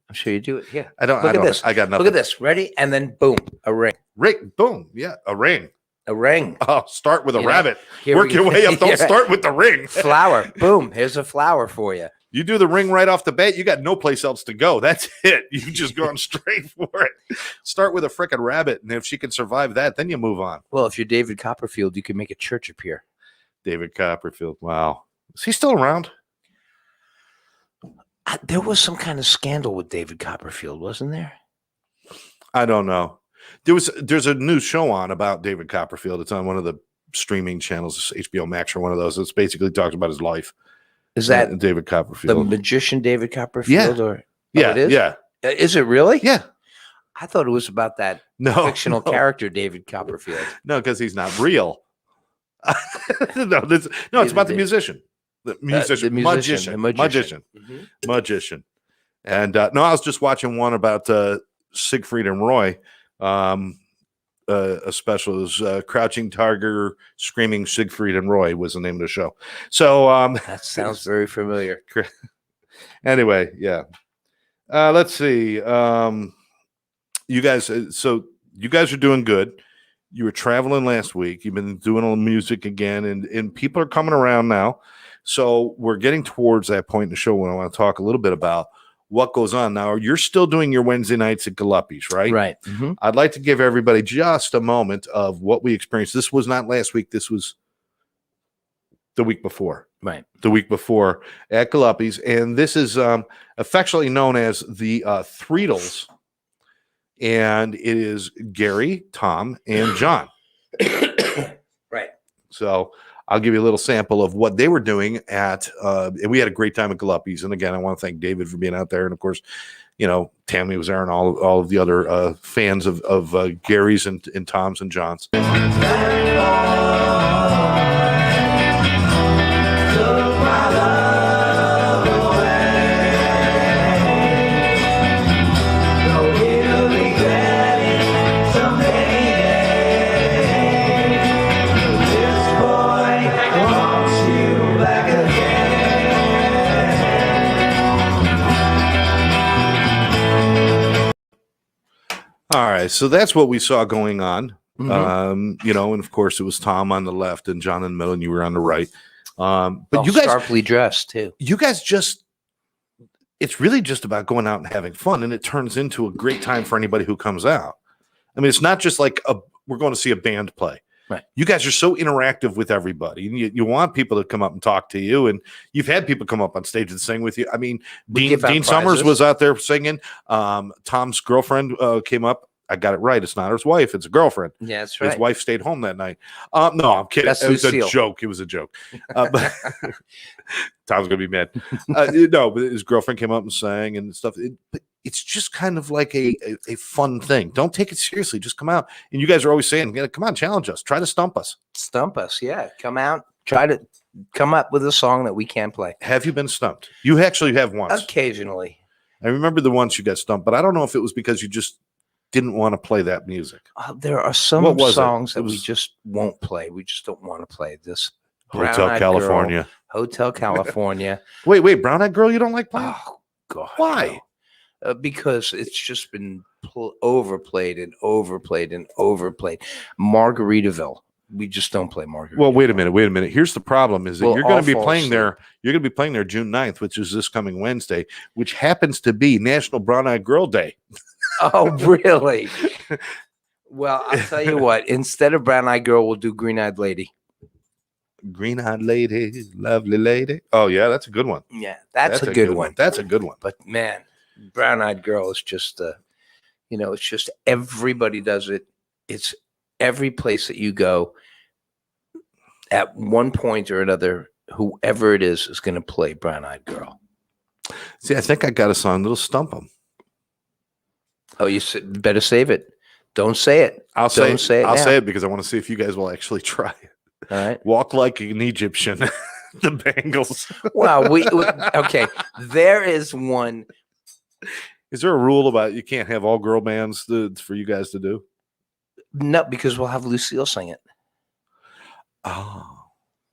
[SPEAKER 2] I'm sure you do it. Yeah.
[SPEAKER 1] Look
[SPEAKER 2] at this.
[SPEAKER 1] I got nothing.
[SPEAKER 2] Look at this. Ready? And then boom, a ring.
[SPEAKER 1] Ring. Boom. Yeah. A ring.
[SPEAKER 2] A ring.
[SPEAKER 1] Oh, start with a rabbit.
[SPEAKER 2] Here
[SPEAKER 1] Work
[SPEAKER 2] we
[SPEAKER 1] your
[SPEAKER 2] go.
[SPEAKER 1] way up. Don't
[SPEAKER 2] Yeah.
[SPEAKER 1] start with the ring.
[SPEAKER 2] Flower. Boom. Here's a flower for you.
[SPEAKER 1] You do the ring right off the bat, you got no place else to go. That's it. You've just gone straight for it. Start with a frickin' rabbit, and if she can survive that, then you move on.
[SPEAKER 2] Well, if you're David Copperfield, you can make a church appear.
[SPEAKER 1] David Copperfield. Wow. Is he still around?
[SPEAKER 2] There was some kind of scandal with David Copperfield, wasn't there?
[SPEAKER 1] I don't know. There's a new show on about David Copperfield. It's on one of the streaming channels, HBO Max or one of those. It's basically talks about his life.
[SPEAKER 2] Is that
[SPEAKER 1] David Copperfield?
[SPEAKER 2] the magician David Copperfield?
[SPEAKER 1] Yeah.
[SPEAKER 2] Or
[SPEAKER 1] Yeah.
[SPEAKER 2] it is?
[SPEAKER 1] Yeah.
[SPEAKER 2] Is it really?
[SPEAKER 1] Yeah.
[SPEAKER 2] I thought it was about that
[SPEAKER 1] No.
[SPEAKER 2] fictional character, David Copperfield.
[SPEAKER 1] No, because he's not real. It's about the musician. The musician. Magician.
[SPEAKER 2] Mhm.
[SPEAKER 1] Magician. And no, I was just watching one about Siegfried and Roy. A special is Crouching Tiger, Screaming Siegfried and Roy was the name of the show. So
[SPEAKER 2] That sounds very familiar.
[SPEAKER 1] anyway, yeah. Let's see. You guys, so you guys are doing good. You were traveling last week. You've been doing all the music again, and people are coming around now. So we're getting towards that point in the show when I want to talk a little bit about what goes on. Now, you're still doing your Wednesday nights at Galuppi's, right?
[SPEAKER 2] Right. Mm-hmm.
[SPEAKER 1] I'd like to give everybody just a moment of what we experienced. This was not last week. This was the week before.
[SPEAKER 2] Right.
[SPEAKER 1] The week before at Galuppi's. And this is affectionately known as the Threedles. And it is Gary, Tom, and John.
[SPEAKER 2] Right.
[SPEAKER 1] So I'll give you a little sample of what they were doing at, and we had a great time at Galuppi's. And again, I want to thank David for being out there. And of course, you know, Tammy was there and all of the other fans of Gary's and Tom's and John's. All right, so that's what we saw going on.
[SPEAKER 2] Mm-hmm.
[SPEAKER 1] You know, and of course it was Tom on the left and John in the middle, and you were on the right. But you guys
[SPEAKER 2] sharply dressed too.
[SPEAKER 1] You guys it's really just about going out and having fun, and it turns into a great time for anybody who comes out. I mean, it's not just like we're going to see a band play.
[SPEAKER 2] Right.
[SPEAKER 1] You guys are so interactive with everybody, and you want people to come up and talk to you, and you've had people come up on stage and sing with you. I mean, Dean Summers was out there singing. Tom's girlfriend came up I got it right. It's not his wife. It's a girlfriend.
[SPEAKER 2] Yeah, that's right.
[SPEAKER 1] His wife stayed home that night. No, I'm kidding.
[SPEAKER 2] That's
[SPEAKER 1] it was
[SPEAKER 2] Lucille.
[SPEAKER 1] a joke. It was a joke. But Tom's going to be mad. No, but his girlfriend came up and sang and stuff. But it's just kind of like a fun thing. Don't take it seriously. Just come out. And you guys are always saying, come on, challenge us. Try to stump us.
[SPEAKER 2] Stump us. Yeah. Come out. Try to come up with a song that we can't play.
[SPEAKER 1] Have you been stumped? You actually have once.
[SPEAKER 2] Occasionally. I
[SPEAKER 1] remember the once you got stumped, but I don't know if it was because you just didn't want to play that music.
[SPEAKER 2] There are some songs that we just won't play. We just don't want to play this.
[SPEAKER 1] Hotel California.
[SPEAKER 2] Hotel California.
[SPEAKER 1] Wait, Brown Eyed Girl, you don't like playing?
[SPEAKER 2] Oh, God.
[SPEAKER 1] Why?
[SPEAKER 2] Because it's just been overplayed and overplayed and overplayed. Margaritaville. We just don't play Margaritaville.
[SPEAKER 1] Well, wait a minute. Here's the problem is that you're going to be playing
[SPEAKER 2] asleep.
[SPEAKER 1] there. You're going to be playing there June 9th, which is this coming Wednesday, which happens to be National Brown Eyed Girl Day.
[SPEAKER 2] Oh, really? Well, I'll tell you what. Instead of Brown Eyed Girl, we'll do Green Eyed Lady.
[SPEAKER 1] Green Eyed Lady, lovely lady. Oh, yeah, that's a good one.
[SPEAKER 2] Yeah, that's a good one.
[SPEAKER 1] That's a good one.
[SPEAKER 2] But, man, Brown Eyed Girl is just, it's just everybody does it. It's every place that you go, at one point or another, whoever it is going to play Brown Eyed Girl.
[SPEAKER 1] See, I think I got a song that'll stump them.
[SPEAKER 2] Oh, you better save it. Don't say it.
[SPEAKER 1] I'll say it because I want to see if you guys will actually try it.
[SPEAKER 2] All right.
[SPEAKER 1] Walk Like an Egyptian. The Bangles.
[SPEAKER 2] Wow. Okay. There is one.
[SPEAKER 1] Is there a rule about you can't have all girl bands for you guys to do?
[SPEAKER 2] No, because we'll have Lucille sing it.
[SPEAKER 1] Oh,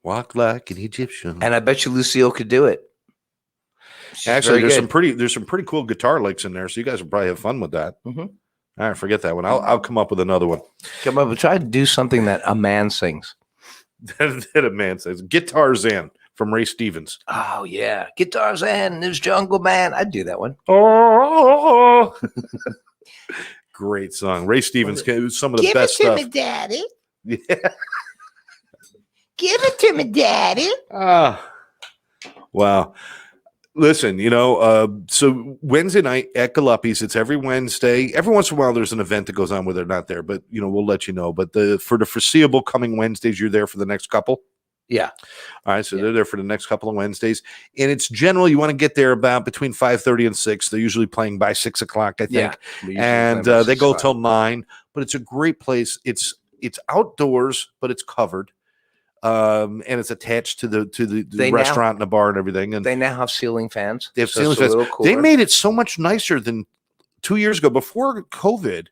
[SPEAKER 1] Walk Like an Egyptian.
[SPEAKER 2] And I bet you Lucille could do it. She's
[SPEAKER 1] actually, there's some pretty cool guitar licks in there, so you guys will probably have fun with that.
[SPEAKER 2] Mm-hmm.
[SPEAKER 1] All right, forget that one. I'll come up with another one.
[SPEAKER 2] Come up and try to do something that a man sings.
[SPEAKER 1] That a man says. Guitar Zan from Ray Stevens.
[SPEAKER 2] Oh yeah, Guitar Zan, there's Jungle Man. I'd do that one.
[SPEAKER 1] Oh, great song. Ray Stevens, some of the best stuff.
[SPEAKER 2] Give it to me, Daddy.
[SPEAKER 1] Yeah.
[SPEAKER 2] Give it to me, Daddy.
[SPEAKER 1] Wow. Listen, so Wednesday night at Galuppi's, it's every Wednesday. Every once in a while, there's an event that goes on where they're not there, but, we'll let you know. But for the foreseeable coming Wednesdays, you're there for the next couple?
[SPEAKER 2] Yeah. All
[SPEAKER 1] right, so they're there for the next couple of Wednesdays. And it's general, you want to get there about between 5:30 and 6. They're usually playing by 6 o'clock, I think.
[SPEAKER 2] Yeah,
[SPEAKER 1] and they go till 9. But it's a great place. It's outdoors, but it's covered. And it's attached to the restaurant and the bar and everything. And
[SPEAKER 2] they now have ceiling fans.
[SPEAKER 1] They have ceiling fans. They made it so much nicer than 2 years ago before COVID.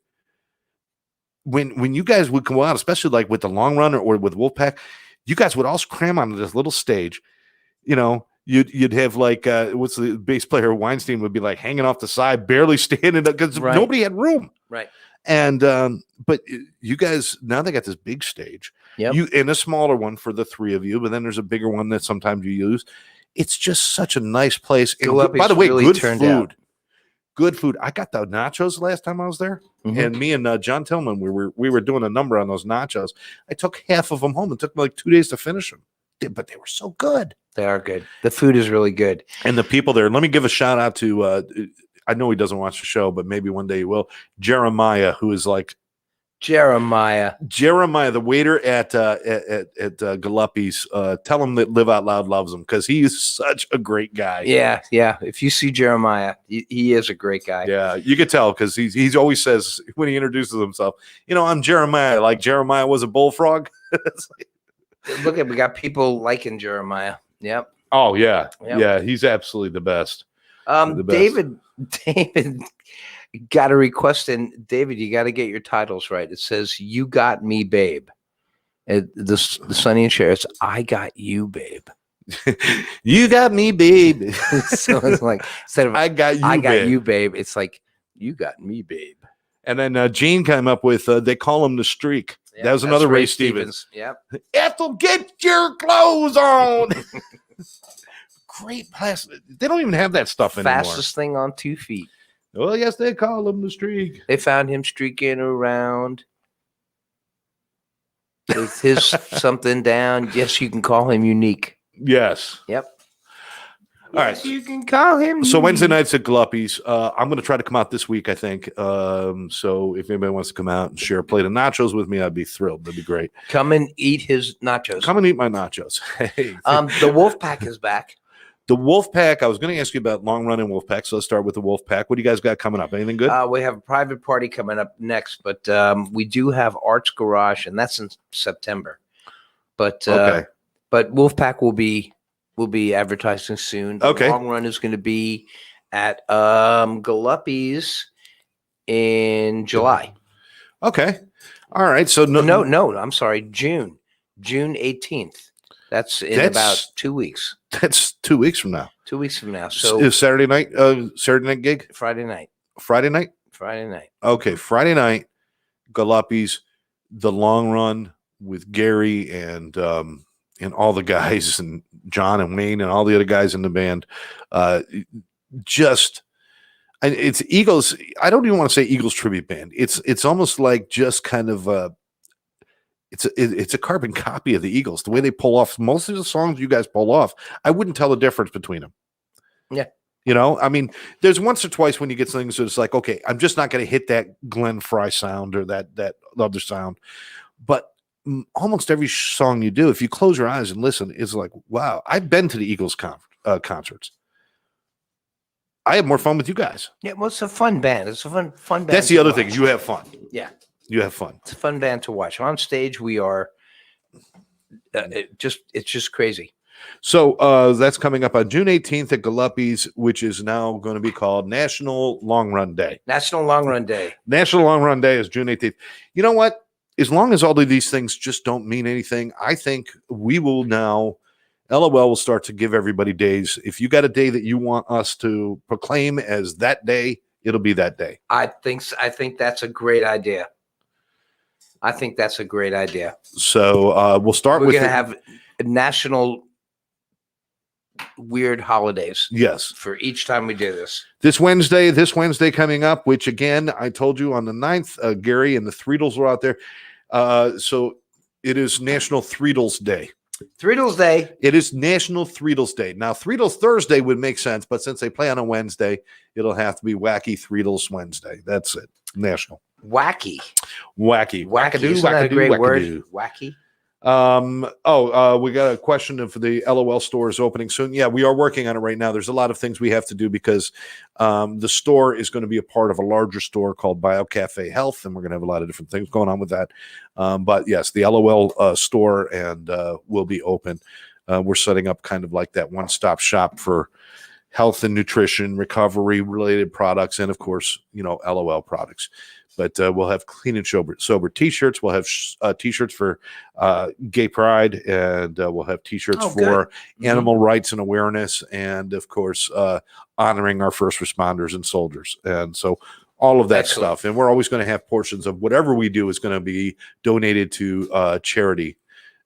[SPEAKER 1] When you guys would go out, especially like with the Long Run or with Wolfpack, you guys would all cram onto this little stage. You'd have like what's the bass player Weinstein would be like hanging off the side, barely standing up because nobody had room.
[SPEAKER 2] Right.
[SPEAKER 1] And but you guys now they got this big stage.
[SPEAKER 2] Yep.
[SPEAKER 1] You in a smaller one for the three of you, but then there's a bigger one that sometimes you use. It's just such a nice place. And by the way, really good food. Out. Good food. I got the nachos last time I was there, and me and John Tillman, we were doing a number on those nachos. I took half of them home. It took me like 2 days to finish them, but they were so good.
[SPEAKER 2] They are good. The food is really good, and
[SPEAKER 1] the people there. Let me give a shout out to. I know he doesn't watch the show, but maybe one day he will. Jeremiah, who is like
[SPEAKER 2] Jeremiah,
[SPEAKER 1] the waiter at Galuppi's. Tell him that Live Out Loud loves him because he's such a great guy.
[SPEAKER 2] Yeah. If you see Jeremiah, he is a great guy.
[SPEAKER 1] Yeah, you could tell because he's always says when he introduces himself, I'm Jeremiah. Like Jeremiah was a bullfrog.
[SPEAKER 2] Look we got people liking Jeremiah. Yep.
[SPEAKER 1] Oh yeah, yeah. He's absolutely the best.
[SPEAKER 2] The best. David got a request, and David, you got to get your titles right. It says "You Got Me, Babe." The Sonny and Cher. It's "I Got You, Babe."
[SPEAKER 1] You got me, babe.
[SPEAKER 2] So it's like instead of
[SPEAKER 1] I got
[SPEAKER 2] you, babe. It's like you got me, babe.
[SPEAKER 1] And then Gene came up with they call him the Streak. Yep, that was another Ray Stevens.
[SPEAKER 2] Yep.
[SPEAKER 1] Ethel, get your clothes on. Great plastic. They don't even have that stuff anymore.
[SPEAKER 2] Fastest thing on 2 feet.
[SPEAKER 1] Well, yes, they call him the Streak.
[SPEAKER 2] They found him streaking around with his something down. Yes, you can call him unique.
[SPEAKER 1] Yes.
[SPEAKER 2] Yep.
[SPEAKER 1] right.
[SPEAKER 2] You can call him.
[SPEAKER 1] So Wednesday nights at Galuppi's. I'm going to try to come out this week, I think. So if anybody wants to come out and share a plate of nachos with me, I'd be thrilled. That'd be great.
[SPEAKER 2] Come and eat his nachos.
[SPEAKER 1] Come and eat my nachos. Hey.
[SPEAKER 2] The Wolf Pack is back.
[SPEAKER 1] The Wolf Pack, I was going to ask you about Long Run and Wolf Pack, so let's start with the Wolf Pack. What do you guys got coming up? Anything good?
[SPEAKER 2] We have a private party coming up next, but we do have Arts Garage, and that's in September. But
[SPEAKER 1] Okay.
[SPEAKER 2] but Wolf Pack will be advertising soon. The
[SPEAKER 1] Okay.
[SPEAKER 2] Long Run is going to be at Galuppi's in July.
[SPEAKER 1] Okay. All right. So
[SPEAKER 2] No, I'm sorry, June 18th. That's in about 2 weeks.
[SPEAKER 1] That's 2 weeks from now.
[SPEAKER 2] 2 weeks from now. So
[SPEAKER 1] Is Saturday night gig?
[SPEAKER 2] Friday night.
[SPEAKER 1] Friday night?
[SPEAKER 2] Friday night.
[SPEAKER 1] Okay. Friday night, Galuppi's, the Long Run with Gary and all the guys and John and Wayne and all the other guys in the band. And it's Eagles. I don't even want to say Eagles tribute band. It's almost like just kind of it's a carbon copy of the Eagles. The way they pull off most of the songs you guys pull off, I wouldn't tell the difference between them.
[SPEAKER 2] Yeah.
[SPEAKER 1] You know, I mean, there's once or twice when you get things that it's like, okay, I'm just not going to hit that Glenn Fry sound or that other sound. But almost every song you do, if you close your eyes and listen, it's like, wow, I've been to the Eagles concerts. I have more fun with you guys.
[SPEAKER 2] Yeah, well, it's a fun band. It's a fun band.
[SPEAKER 1] That's the
[SPEAKER 2] to
[SPEAKER 1] other
[SPEAKER 2] watch.
[SPEAKER 1] thing. You have fun.
[SPEAKER 2] Yeah.
[SPEAKER 1] You have fun.
[SPEAKER 2] It's a fun band to watch. On stage, we are it's just crazy.
[SPEAKER 1] So that's coming up on June 18th at Galuppi's, which is now going to be called National Long Run Day.
[SPEAKER 2] National Long Run Day.
[SPEAKER 1] National Long Run Day is June 18th. You know what? As long as all of these things just don't mean anything, I think we will now, LOL will start to give everybody days. If you got a day that you want us to proclaim as that day, it'll be that day.
[SPEAKER 2] I think that's a great idea.
[SPEAKER 1] So we'll start
[SPEAKER 2] We're
[SPEAKER 1] with
[SPEAKER 2] going to have national weird holidays.
[SPEAKER 1] Yes.
[SPEAKER 2] For each time we do this.
[SPEAKER 1] This Wednesday coming up, which again, I told you on the 9th, Gary and the Threedles were out there. So it is National Threedles Day.
[SPEAKER 2] Threedles Day.
[SPEAKER 1] It is National Threedles Day. Now, Threedles Thursday would make sense, but since they play on a Wednesday, it'll have to be Wacky Threedles Wednesday. That's it. National.
[SPEAKER 2] Wacky.
[SPEAKER 1] Wackadoo.
[SPEAKER 2] Isn't that a great
[SPEAKER 1] wackadoo.
[SPEAKER 2] word? Wacky.
[SPEAKER 1] We got a question for the LOL store is opening soon. Yeah, we are working on it right now. There's a lot of things we have to do because the store is going to be a part of a larger store called BioCafe Health, and we're going to have a lot of different things going on with that. But yes, the LOL store and will be open. We're setting up kind of like that one-stop shop for health and nutrition, recovery related products, and of course, LOL products. But we'll have clean and sober T-shirts. We'll have T-shirts for Gay Pride, and we'll have T-shirts for animal rights and awareness, and of course, honoring our first responders and soldiers. And so all of that stuff. And we're always going to have portions of whatever we do is going to be donated to charity.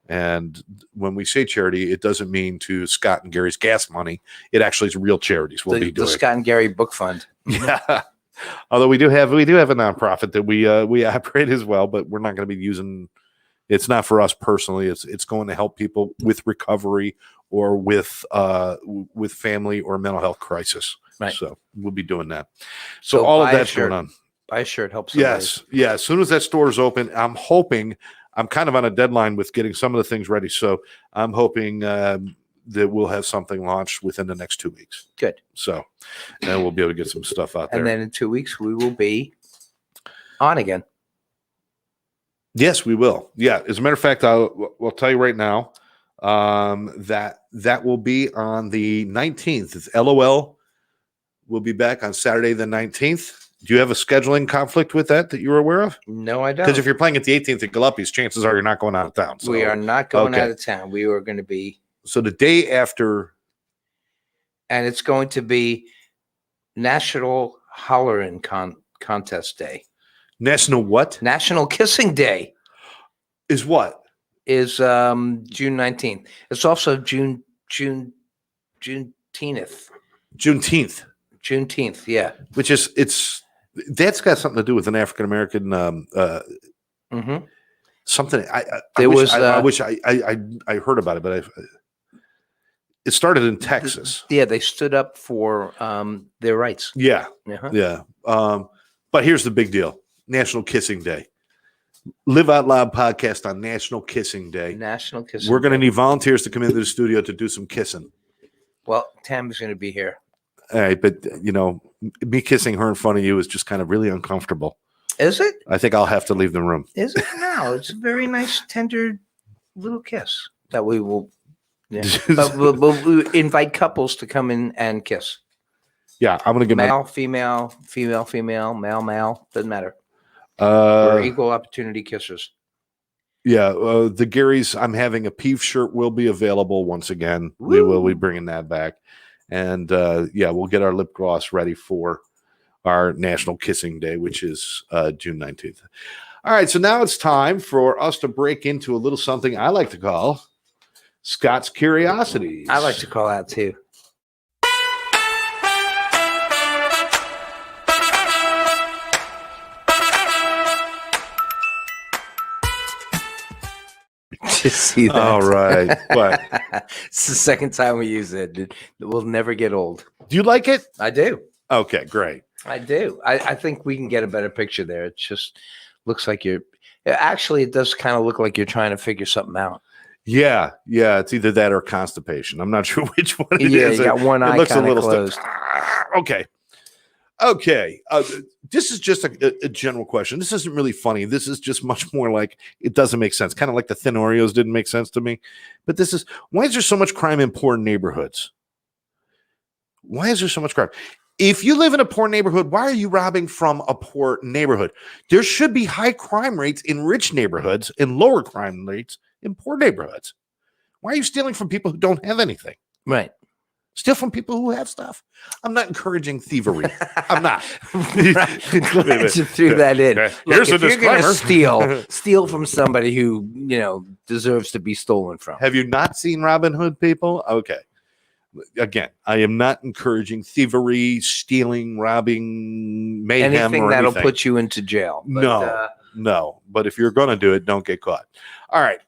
[SPEAKER 1] And when we say charity, it doesn't mean to Scott and Gary's gas money. It actually is real charities. We'll be doing
[SPEAKER 2] the Scott and Gary Book Fund.
[SPEAKER 1] Yeah. Although we do have a nonprofit that we operate as well, but we're not going to be using. It's not for us personally. It's going to help people with recovery or with family or mental health crisis.
[SPEAKER 2] Right.
[SPEAKER 1] So we'll be doing that. So all of that's going on.
[SPEAKER 2] Buy a shirt helps.
[SPEAKER 1] Yes. Yeah. As soon as that store is open, I'm hoping. I'm kind of on a deadline with getting some of the things ready. So I'm hoping that we'll have something launched within the next 2 weeks.
[SPEAKER 2] Good.
[SPEAKER 1] So then we'll be able to get some stuff out there.
[SPEAKER 2] And then in 2 weeks, we will be on again.
[SPEAKER 1] Yes, we will. Yeah. As a matter of fact, I'll tell you right now that will be on the 19th. It's LOL. We'll be back on Saturday the 19th. Do you have a scheduling conflict with that you're aware of?
[SPEAKER 2] No, I don't.
[SPEAKER 1] Because if you're playing at the 18th at Galuppi's, chances are you're not going out of town. So.
[SPEAKER 2] We are not going out of town. We are going to be.
[SPEAKER 1] So the day after.
[SPEAKER 2] And it's going to be National Hollerin' Contest Day.
[SPEAKER 1] National what?
[SPEAKER 2] National Kissing Day.
[SPEAKER 1] Is what?
[SPEAKER 2] Is June 19th. It's also Juneteenth. Juneteenth, yeah.
[SPEAKER 1] Which is, that's got something to do with an African American something. I wish I heard about it, but It started in Texas.
[SPEAKER 2] Yeah, they stood up for their rights.
[SPEAKER 1] Yeah.
[SPEAKER 2] Uh-huh.
[SPEAKER 1] Yeah. But here's the big deal. National Kissing Day. Live Out Loud podcast on National Kissing Day.
[SPEAKER 2] National Kissing
[SPEAKER 1] We're going to
[SPEAKER 2] Day.
[SPEAKER 1] need volunteers to come into the studio to do some kissing.
[SPEAKER 2] Well, Tam's going to be here.
[SPEAKER 1] All right, but me kissing her in front of you is just kind of really uncomfortable.
[SPEAKER 2] Is it?
[SPEAKER 1] I think I'll have to leave the room.
[SPEAKER 2] Is it? No, it's a very nice, tender little kiss that we will. Yeah. But we'll invite couples to come in and kiss.
[SPEAKER 1] Yeah, I'm going to get
[SPEAKER 2] male, female, female, female, male, male. Doesn't matter.
[SPEAKER 1] my.
[SPEAKER 2] We're equal opportunity kissers.
[SPEAKER 1] Yeah, the Garys. I'm having a Peeve shirt will be available once again. We will be bringing that back, and we'll get our lip gloss ready for our National Kissing Day, which is June 19th. All right, so now it's time for us to break into a little something I like to call Scott's Curiosities.
[SPEAKER 2] I like to call out too. Just see that.
[SPEAKER 1] All right. What?
[SPEAKER 2] It's the second time we use it. It will never get old.
[SPEAKER 1] Do you like it?
[SPEAKER 2] I do.
[SPEAKER 1] Okay, great.
[SPEAKER 2] I do. I think we can get a better picture there. It just looks like you're. Actually, it does kind of look like you're trying to figure something out.
[SPEAKER 1] Yeah. It's either that or constipation. I'm not sure which one it is.
[SPEAKER 2] Yeah, you got one eye
[SPEAKER 1] looks a
[SPEAKER 2] kind of
[SPEAKER 1] little
[SPEAKER 2] closed.
[SPEAKER 1] Okay. This is just a general question. This isn't really funny. This is just much more like it doesn't make sense. Kind of like the thin Oreos didn't make sense to me. But this is, why is there so much crime in poor neighborhoods? Why is there so much crime? If you live in a poor neighborhood, why are you robbing from a poor neighborhood? There should be high crime rates in rich neighborhoods and lower crime rates in poor neighborhoods. Why are you stealing from people who don't have anything?
[SPEAKER 2] Right.
[SPEAKER 1] Steal from people who have stuff. I'm not encouraging thievery. I'm not.
[SPEAKER 2] Right. Glad you threw that in.
[SPEAKER 1] Okay.
[SPEAKER 2] Look,
[SPEAKER 1] Here's a
[SPEAKER 2] if you're
[SPEAKER 1] disclaimer.
[SPEAKER 2] gonna steal from somebody who deserves to be stolen from.
[SPEAKER 1] Have you not seen Robin Hood, people? Okay. Again, I am not encouraging thievery, stealing, robbing, mayhem,
[SPEAKER 2] Anything
[SPEAKER 1] or
[SPEAKER 2] that'll
[SPEAKER 1] anything.
[SPEAKER 2] put you into jail. But,
[SPEAKER 1] No. But if you're going to do it, don't get caught. All right.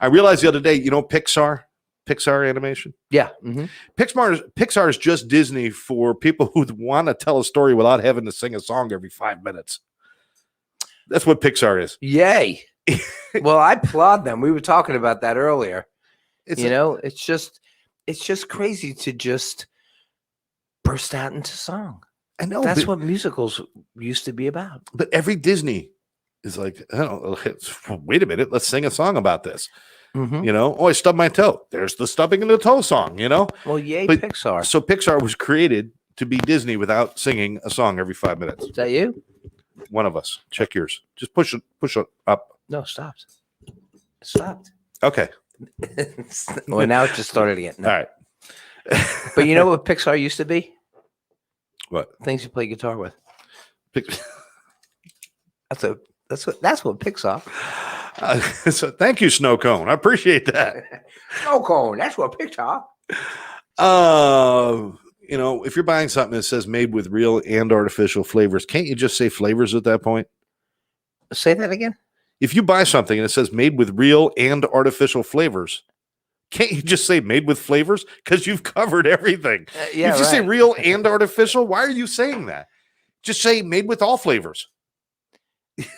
[SPEAKER 1] I realized the other day, Pixar animation.
[SPEAKER 2] Yeah. Mm-hmm.
[SPEAKER 1] Pixar is just Disney for people who want to tell a story without having to sing a song every 5 minutes. That's what Pixar is.
[SPEAKER 2] Yay. Well, I applaud them. We were talking about that earlier. It's just crazy to just burst out into song.
[SPEAKER 1] I know.
[SPEAKER 2] That's what musicals used to be about.
[SPEAKER 1] But every Disney is like, wait a minute, let's sing a song about this.
[SPEAKER 2] Mm-hmm.
[SPEAKER 1] I stubbed my toe. There's the stubbing in the toe song,
[SPEAKER 2] Well, yay,
[SPEAKER 1] But-
[SPEAKER 2] Pixar.
[SPEAKER 1] So Pixar was created to be Disney without singing a song every 5 minutes.
[SPEAKER 2] Is that you?
[SPEAKER 1] One of us. Check yours. Just push it up.
[SPEAKER 2] No, stopped. It stopped.
[SPEAKER 1] Okay.
[SPEAKER 2] Well, now it just started again. No.
[SPEAKER 1] All right.
[SPEAKER 2] But you know what Pixar used to be?
[SPEAKER 1] What?
[SPEAKER 2] Things you play guitar with.
[SPEAKER 1] Pix-
[SPEAKER 2] That's what Pixar.
[SPEAKER 1] So thank you, Snow Cone. I appreciate that.
[SPEAKER 2] Snow cone. That's what Pixar.
[SPEAKER 1] If you're buying something that says made with real and artificial flavors, can't you just say flavors at that point?
[SPEAKER 2] Say that again.
[SPEAKER 1] If you buy something and it says made with real and artificial flavors, can't you just say made with flavors? Because you've covered everything.
[SPEAKER 2] Yeah,
[SPEAKER 1] if you say
[SPEAKER 2] right.
[SPEAKER 1] real and artificial, why are you saying that? Just say made with all flavors.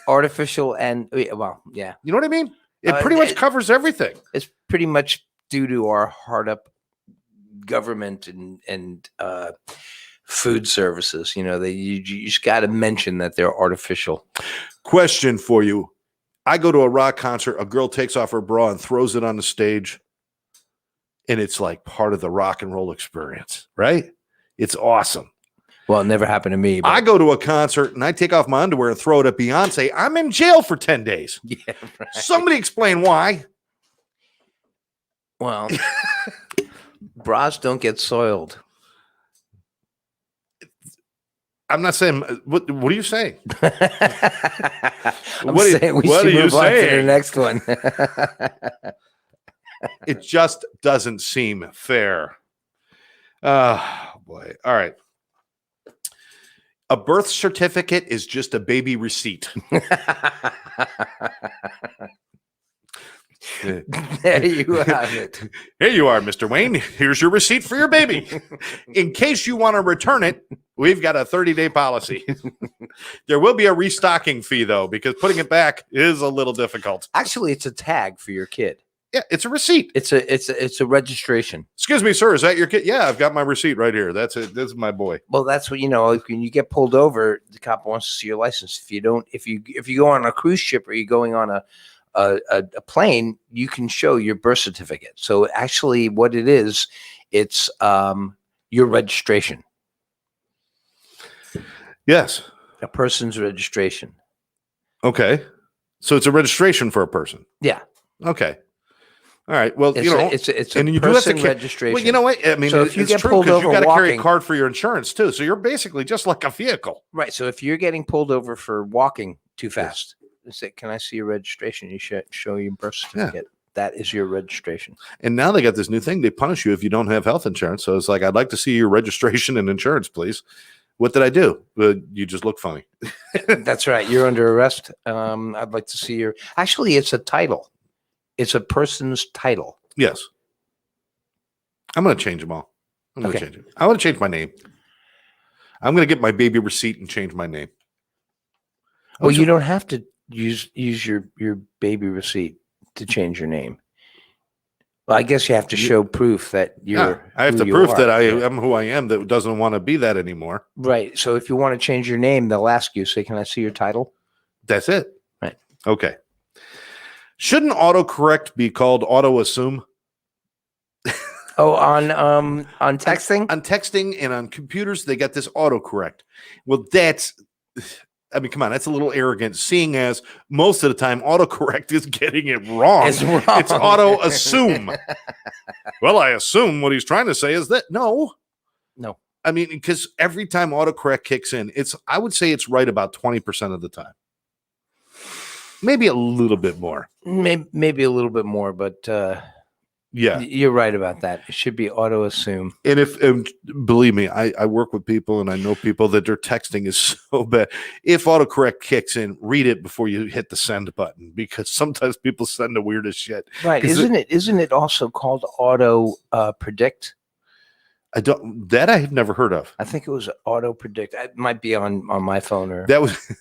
[SPEAKER 2] Artificial and well, yeah.
[SPEAKER 1] You know what I mean? It pretty much covers everything.
[SPEAKER 2] It's pretty much due to our hard up government and food services. You just got to mention that they're artificial.
[SPEAKER 1] Question for you. I go to a rock concert, a girl takes off her bra and throws it on the stage, and it's like part of the rock and roll experience, right? It's awesome.
[SPEAKER 2] Well, it never happened to me. But
[SPEAKER 1] I go to a concert and I take off my underwear and throw it at Beyonce. I'm in jail for 10 days.
[SPEAKER 2] yeah, right.
[SPEAKER 1] Somebody explain why.
[SPEAKER 2] Well, bras don't get soiled.
[SPEAKER 1] I'm not saying, what are you saying?
[SPEAKER 2] I'm saying we
[SPEAKER 1] what
[SPEAKER 2] should
[SPEAKER 1] are you
[SPEAKER 2] move on to the
[SPEAKER 1] saying?
[SPEAKER 2] next one.
[SPEAKER 1] It just doesn't seem fair. Oh, boy. All right. A birth certificate is just a baby receipt.
[SPEAKER 2] There you have it.
[SPEAKER 1] Here you are, Mr. Wayne. Here's your receipt for your baby. In case you want to return it, we've got a 30-day policy. There will be a restocking fee, though, because putting it back is a little difficult.
[SPEAKER 2] Actually, it's a tag for your kid.
[SPEAKER 1] Yeah, it's a receipt.
[SPEAKER 2] It's a registration.
[SPEAKER 1] Excuse me, sir. Is that your kid? Yeah, I've got my receipt right here. That's it. This is my boy.
[SPEAKER 2] Well, that's what like, when you get pulled over, the cop wants to see your license. If you go on a cruise ship or you're going on a plane, you can show your birth certificate. So actually, what it is, it's your registration.
[SPEAKER 1] Yes.
[SPEAKER 2] A person's registration.
[SPEAKER 1] Okay. So it's a registration for a person.
[SPEAKER 2] Yeah.
[SPEAKER 1] Okay. All right. Well,
[SPEAKER 2] it's a
[SPEAKER 1] and you
[SPEAKER 2] person
[SPEAKER 1] do have to
[SPEAKER 2] registration.
[SPEAKER 1] Well, you know what? I mean,
[SPEAKER 2] So if you
[SPEAKER 1] it's
[SPEAKER 2] get
[SPEAKER 1] true
[SPEAKER 2] pulled
[SPEAKER 1] because you
[SPEAKER 2] over
[SPEAKER 1] got to carry a
[SPEAKER 2] walking-
[SPEAKER 1] card for your insurance too. So you're basically just like a vehicle.
[SPEAKER 2] Right. So if you're getting pulled over for walking too fast, you say, "Can I see your registration?" You should show your birth certificate. That is your registration.
[SPEAKER 1] And now they got this new thing. They punish you if you don't have health insurance. So it's like, I'd like to see your registration and insurance, please. What did I do? You just look funny.
[SPEAKER 2] That's right. You're under arrest. I'd like to see your. Actually, it's a title. It's a person's title.
[SPEAKER 1] Yes. I'm going to change them all. I'm going to change it. I want to change my name. I'm going to get my baby receipt and change my name.
[SPEAKER 2] Well, you don't have to use your baby receipt to change your name. Well, I guess you have to show proof that you're.
[SPEAKER 1] I have
[SPEAKER 2] who
[SPEAKER 1] to
[SPEAKER 2] you
[SPEAKER 1] prove
[SPEAKER 2] are.
[SPEAKER 1] that I am who I am. That doesn't want to be that anymore.
[SPEAKER 2] Right. So if you want to change your name, they'll ask you, say, "Can I see your title?"
[SPEAKER 1] That's it.
[SPEAKER 2] Right.
[SPEAKER 1] Okay. Shouldn't autocorrect be called auto assume?
[SPEAKER 2] Oh, on texting?
[SPEAKER 1] On texting and on computers, they got this autocorrect. Well, that's, I mean, come on, that's a little arrogant, seeing as most of the time autocorrect is getting it wrong.
[SPEAKER 2] It's wrong.
[SPEAKER 1] It's auto assume. Well, I assume what he's trying to say is that no. I mean, because every time autocorrect kicks in, I would say it's right about 20% of the time. Maybe a little bit more.
[SPEAKER 2] Maybe a little bit more, but
[SPEAKER 1] yeah,
[SPEAKER 2] you're right about that. It should be auto assume.
[SPEAKER 1] And believe me, I work with people and I know people that their texting is so bad. If autocorrect kicks in, read it before you hit the send button, because sometimes people send the weirdest shit.
[SPEAKER 2] Right. Isn't it also called auto predict?
[SPEAKER 1] I've never heard of.
[SPEAKER 2] I think it was auto predict. It might be on my phone or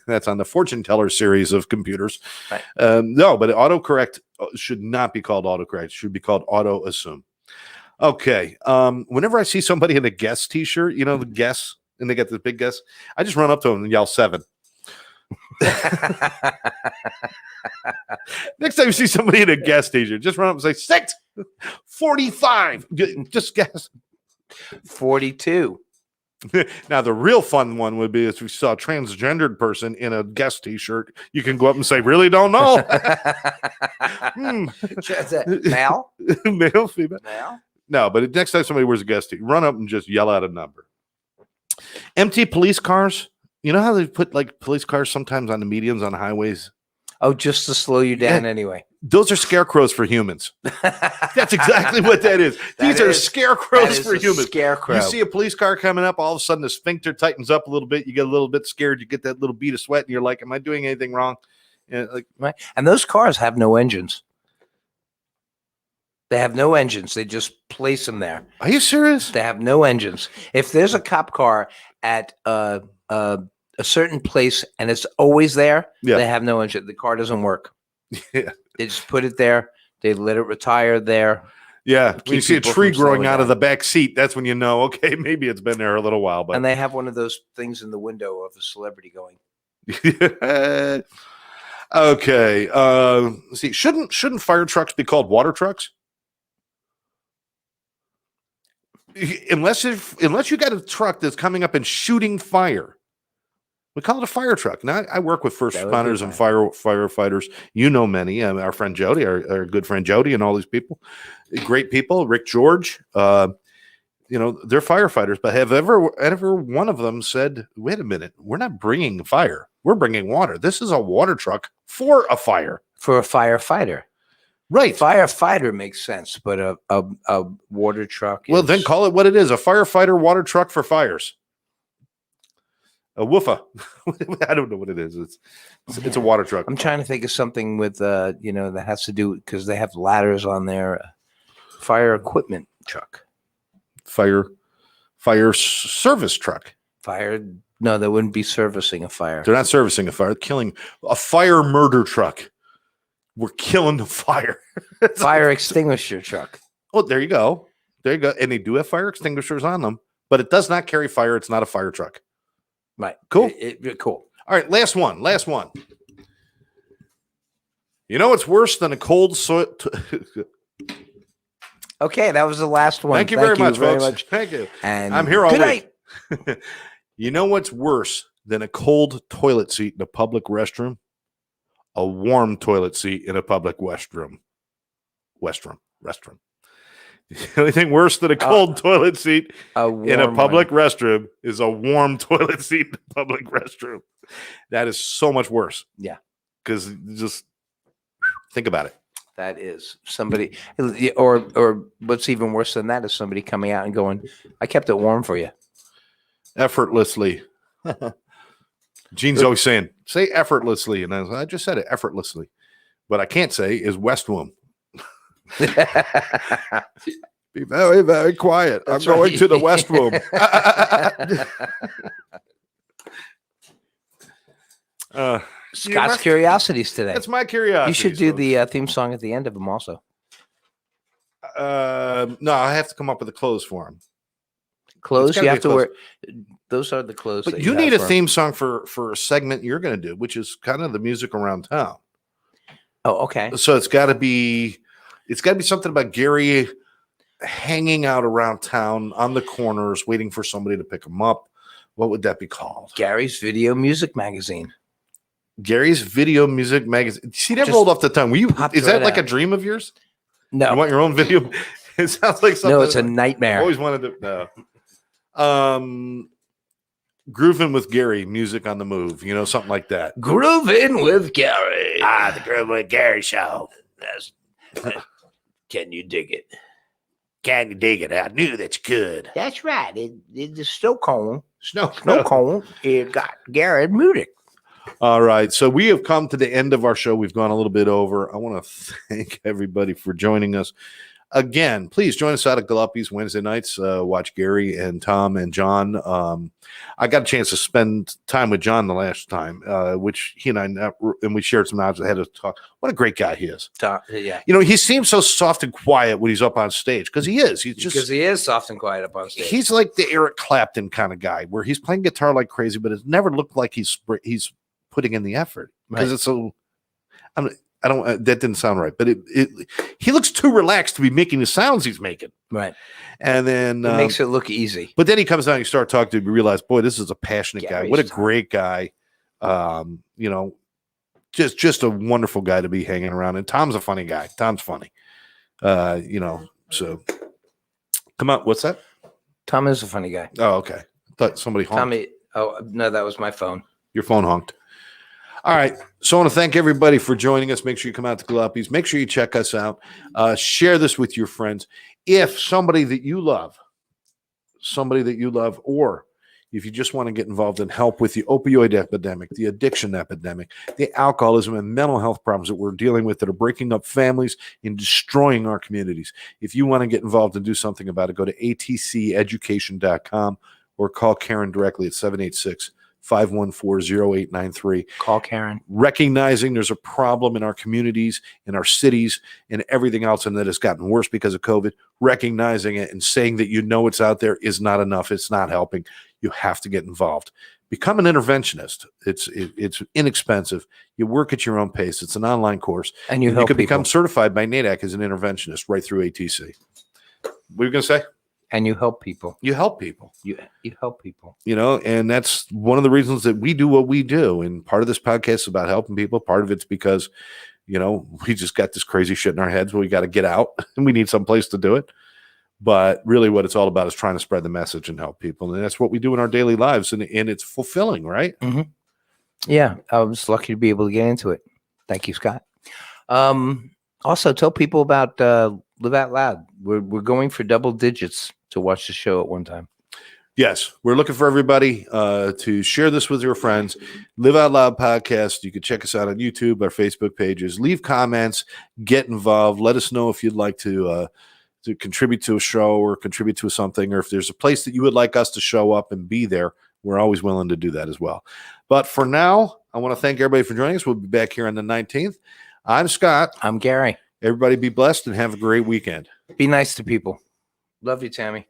[SPEAKER 1] that's on the fortune teller series of computers.
[SPEAKER 2] Right.
[SPEAKER 1] No, but autocorrect should not be called autocorrect. It should be called auto assume. Okay. Whenever I see somebody in a Guess t-shirt, the Guess, and they got this big Guess, I just run up to them and yell 7. Next time you see somebody in a Guess t-shirt, just run up and say 6, 45. Just guess.
[SPEAKER 2] 42.
[SPEAKER 1] Now, the real fun one would be if we saw a transgendered person in a Guess t-shirt, you can go up and say, really don't know.
[SPEAKER 2] Is that male?
[SPEAKER 1] Male, female?
[SPEAKER 2] Male?
[SPEAKER 1] No, but next time somebody wears a Guess t-shirt, run up and just yell out a number. Empty police cars. You know how they put like police cars sometimes on the medians on the highways?
[SPEAKER 2] Oh, just to slow you down anyway.
[SPEAKER 1] Those are scarecrows for humans. That's exactly what that is. These are scarecrows for humans.
[SPEAKER 2] Scarecrow.
[SPEAKER 1] You see a police car coming up, all of a sudden the sphincter tightens up a little bit. You get a little bit scared. You get that little bead of sweat, and you're like, "Am I doing anything wrong?"
[SPEAKER 2] Right. And those cars have no engines. They have no engines. They just place them there.
[SPEAKER 1] Are you serious?
[SPEAKER 2] They have no engines. If there's a cop car at a certain place and it's always there, they have no engine. The car doesn't work.
[SPEAKER 1] Yeah.
[SPEAKER 2] They just put it there. They let it retire there.
[SPEAKER 1] Yeah. When you see a
[SPEAKER 2] people
[SPEAKER 1] tree
[SPEAKER 2] from
[SPEAKER 1] growing
[SPEAKER 2] slowing
[SPEAKER 1] out of
[SPEAKER 2] down.
[SPEAKER 1] the back seat, that's when you know, okay, maybe it's been there a little while. But
[SPEAKER 2] And they have one of those things in the window of a celebrity going.
[SPEAKER 1] Okay. Let's see. Shouldn't fire trucks be called water trucks? Unless you got a truck that's coming up and shooting fire. We call it a fire truck. Now, I work with first responders and firefighters. You know many. Our friend Jody, our good friend Jody, and all these people, great people. Rick George, they're firefighters. But have ever one of them said, "Wait a minute, we're not bringing fire. We're bringing water. This is a water truck for a fire."
[SPEAKER 2] For a firefighter.
[SPEAKER 1] Right.
[SPEAKER 2] Firefighter makes sense, but a water truck.
[SPEAKER 1] Well, then call it what it is: a firefighter water truck for fires. A woofa. I don't know what it is. It's a water truck.
[SPEAKER 2] I'm trying to think of something with that has to do because they have ladders on their fire equipment truck.
[SPEAKER 1] Fire service truck.
[SPEAKER 2] Fire? No, they wouldn't be servicing a fire.
[SPEAKER 1] They're not servicing a fire. They're killing a fire murder truck. We're killing the fire.
[SPEAKER 2] Fire extinguisher truck.
[SPEAKER 1] Oh, there you go. There you go. And they do have fire extinguishers on them, but it does not carry fire. It's not a fire truck.
[SPEAKER 2] Right.
[SPEAKER 1] Cool.
[SPEAKER 2] Cool.
[SPEAKER 1] All right. Last one. You know what's worse than a cold soil?
[SPEAKER 2] Okay, that was the last one.
[SPEAKER 1] Thank you very much, folks. Thank you.
[SPEAKER 2] And
[SPEAKER 1] I'm here all
[SPEAKER 2] good
[SPEAKER 1] week.
[SPEAKER 2] night.
[SPEAKER 1] You know what's worse than a cold toilet seat in a public restroom? A warm toilet seat in a public restroom. The only thing worse than a cold toilet seat in a public restroom is a warm toilet seat in a public restroom. That is so much worse.
[SPEAKER 2] Yeah.
[SPEAKER 1] Because just think about it.
[SPEAKER 2] That is somebody, or what's even worse than that is somebody coming out and going, "I kept it warm for you."
[SPEAKER 1] Effortlessly. Gene's always saying, say effortlessly. And I just said it effortlessly. What I can't say is West Womb. Be very, very quiet.
[SPEAKER 2] That's
[SPEAKER 1] I'm going
[SPEAKER 2] right.
[SPEAKER 1] to the West Womb.
[SPEAKER 2] Scott's Curiosities today.
[SPEAKER 1] That's my curiosity.
[SPEAKER 2] You should do the theme song at the end of them also.
[SPEAKER 1] No, I have to come up with the clothes for him.
[SPEAKER 2] Clothes?
[SPEAKER 1] gotta
[SPEAKER 2] You
[SPEAKER 1] be
[SPEAKER 2] have to
[SPEAKER 1] clothes.
[SPEAKER 2] wear. Those are the clothes.
[SPEAKER 1] But
[SPEAKER 2] that
[SPEAKER 1] you
[SPEAKER 2] have
[SPEAKER 1] need a
[SPEAKER 2] for 'em.
[SPEAKER 1] theme song for a segment you're going to do, which is kind of the music around town.
[SPEAKER 2] Oh, okay.
[SPEAKER 1] So it's got to be something about Gary hanging out around town on the corners, waiting for somebody to pick him up. What would that be called?
[SPEAKER 2] Gary's Video Music Magazine.
[SPEAKER 1] Gary's Video Music Magazine. See, that
[SPEAKER 2] Just
[SPEAKER 1] rolled off the tongue.
[SPEAKER 2] popped
[SPEAKER 1] Is that
[SPEAKER 2] right
[SPEAKER 1] like a
[SPEAKER 2] out.
[SPEAKER 1] dream of yours?
[SPEAKER 2] No,
[SPEAKER 1] You want your own video? It sounds like something.
[SPEAKER 2] no, it's a
[SPEAKER 1] I
[SPEAKER 2] nightmare.
[SPEAKER 1] always wanted to. No. Grooving with Gary, music on the move. Something like that.
[SPEAKER 2] Grooving with Gary.
[SPEAKER 1] The Grooving with Gary show.
[SPEAKER 2] Can you dig it?
[SPEAKER 1] Can you dig it? I knew that you could.
[SPEAKER 2] That's right. It's the snow cone.
[SPEAKER 1] Snow
[SPEAKER 2] Cone. It got Gary music.
[SPEAKER 1] All right. So we have come to the end of our show. We've gone a little bit over. I want to thank everybody for joining us. Again, please join us out at Galuppi's Wednesday nights. Watch Gary and Tom and John. I got a chance to spend time with John the last time, which he and I and we shared some knowledge. I had to talk. What a great guy he is.
[SPEAKER 2] Yeah.
[SPEAKER 1] He seems so soft and quiet when he's up on stage because he is. He's just
[SPEAKER 2] Because he is soft and quiet up on stage.
[SPEAKER 1] he's like the Eric Clapton kind of guy where he's playing guitar like crazy, but it's never looked like he's putting in the effort because it's so. I don't. That didn't sound right, but he looks too relaxed to be making the sounds he's making.
[SPEAKER 2] Right.
[SPEAKER 1] And then
[SPEAKER 2] It makes it look easy.
[SPEAKER 1] But then he comes down, and you start talking to him, you realize, boy, this is a passionate guy.
[SPEAKER 2] Gary's
[SPEAKER 1] What a
[SPEAKER 2] Tom.
[SPEAKER 1] great guy. Just a wonderful guy to be hanging around. And Tom's a funny guy. Tom's funny. So come on. What's that?
[SPEAKER 2] Tom is a funny guy.
[SPEAKER 1] Oh, okay. I thought somebody honked.
[SPEAKER 2] Tommy. Oh no, that was my phone.
[SPEAKER 1] Your phone honked. All right. So I want to thank everybody for joining us. Make sure you come out to Galuppi's. Make sure you check us out. Share this with your friends. If somebody that you love, or if you just want to get involved and help with the opioid epidemic, the addiction epidemic, the alcoholism and mental health problems that we're dealing with that are breaking up families and destroying our communities. If you want to get involved and do something about it, go to atceducation.com or call Karen directly at 786-514-0893.
[SPEAKER 2] Call Karen.
[SPEAKER 1] Recognizing there's a problem in our communities, in our cities, and everything else, and that has gotten worse because of COVID. Recognizing it and saying that it's out there is not enough. It's not helping. You have to get involved. Become an interventionist. It's inexpensive. You work at your own pace. It's an online course.
[SPEAKER 2] And you
[SPEAKER 1] You
[SPEAKER 2] help
[SPEAKER 1] can
[SPEAKER 2] people.
[SPEAKER 1] become certified by NADAC as an interventionist right through ATC. What are you going to say?
[SPEAKER 2] And you help people.
[SPEAKER 1] You help people.
[SPEAKER 2] You help people.
[SPEAKER 1] And that's one of the reasons that we do what we do. And part of this podcast is about helping people. Part of it's because, we just got this crazy shit in our heads where we got to get out and we need some place to do it. But really what it's all about is trying to spread the message and help people. And that's what we do in our daily lives. And it's fulfilling, right?
[SPEAKER 2] Mm-hmm. Yeah. I was lucky to be able to get into it. Thank you, Scott. Also tell people about Live Out Loud. We're going for double digits to watch the show at one time.
[SPEAKER 1] Yes, we're looking for everybody to share this with your friends. Live Out Loud podcast. You can check us out on YouTube, our Facebook pages. Leave comments, get involved. Let us know if you'd like to contribute to a show or contribute to something, or if there's a place that you would like us to show up and be there. We're always willing to do that as well. But for now, I want to thank everybody for joining us. We'll be back here on the 19th. I'm Scott.
[SPEAKER 2] I'm Gary.
[SPEAKER 1] Everybody be blessed and have a great weekend.
[SPEAKER 2] Be nice to people. Love you, Tammy.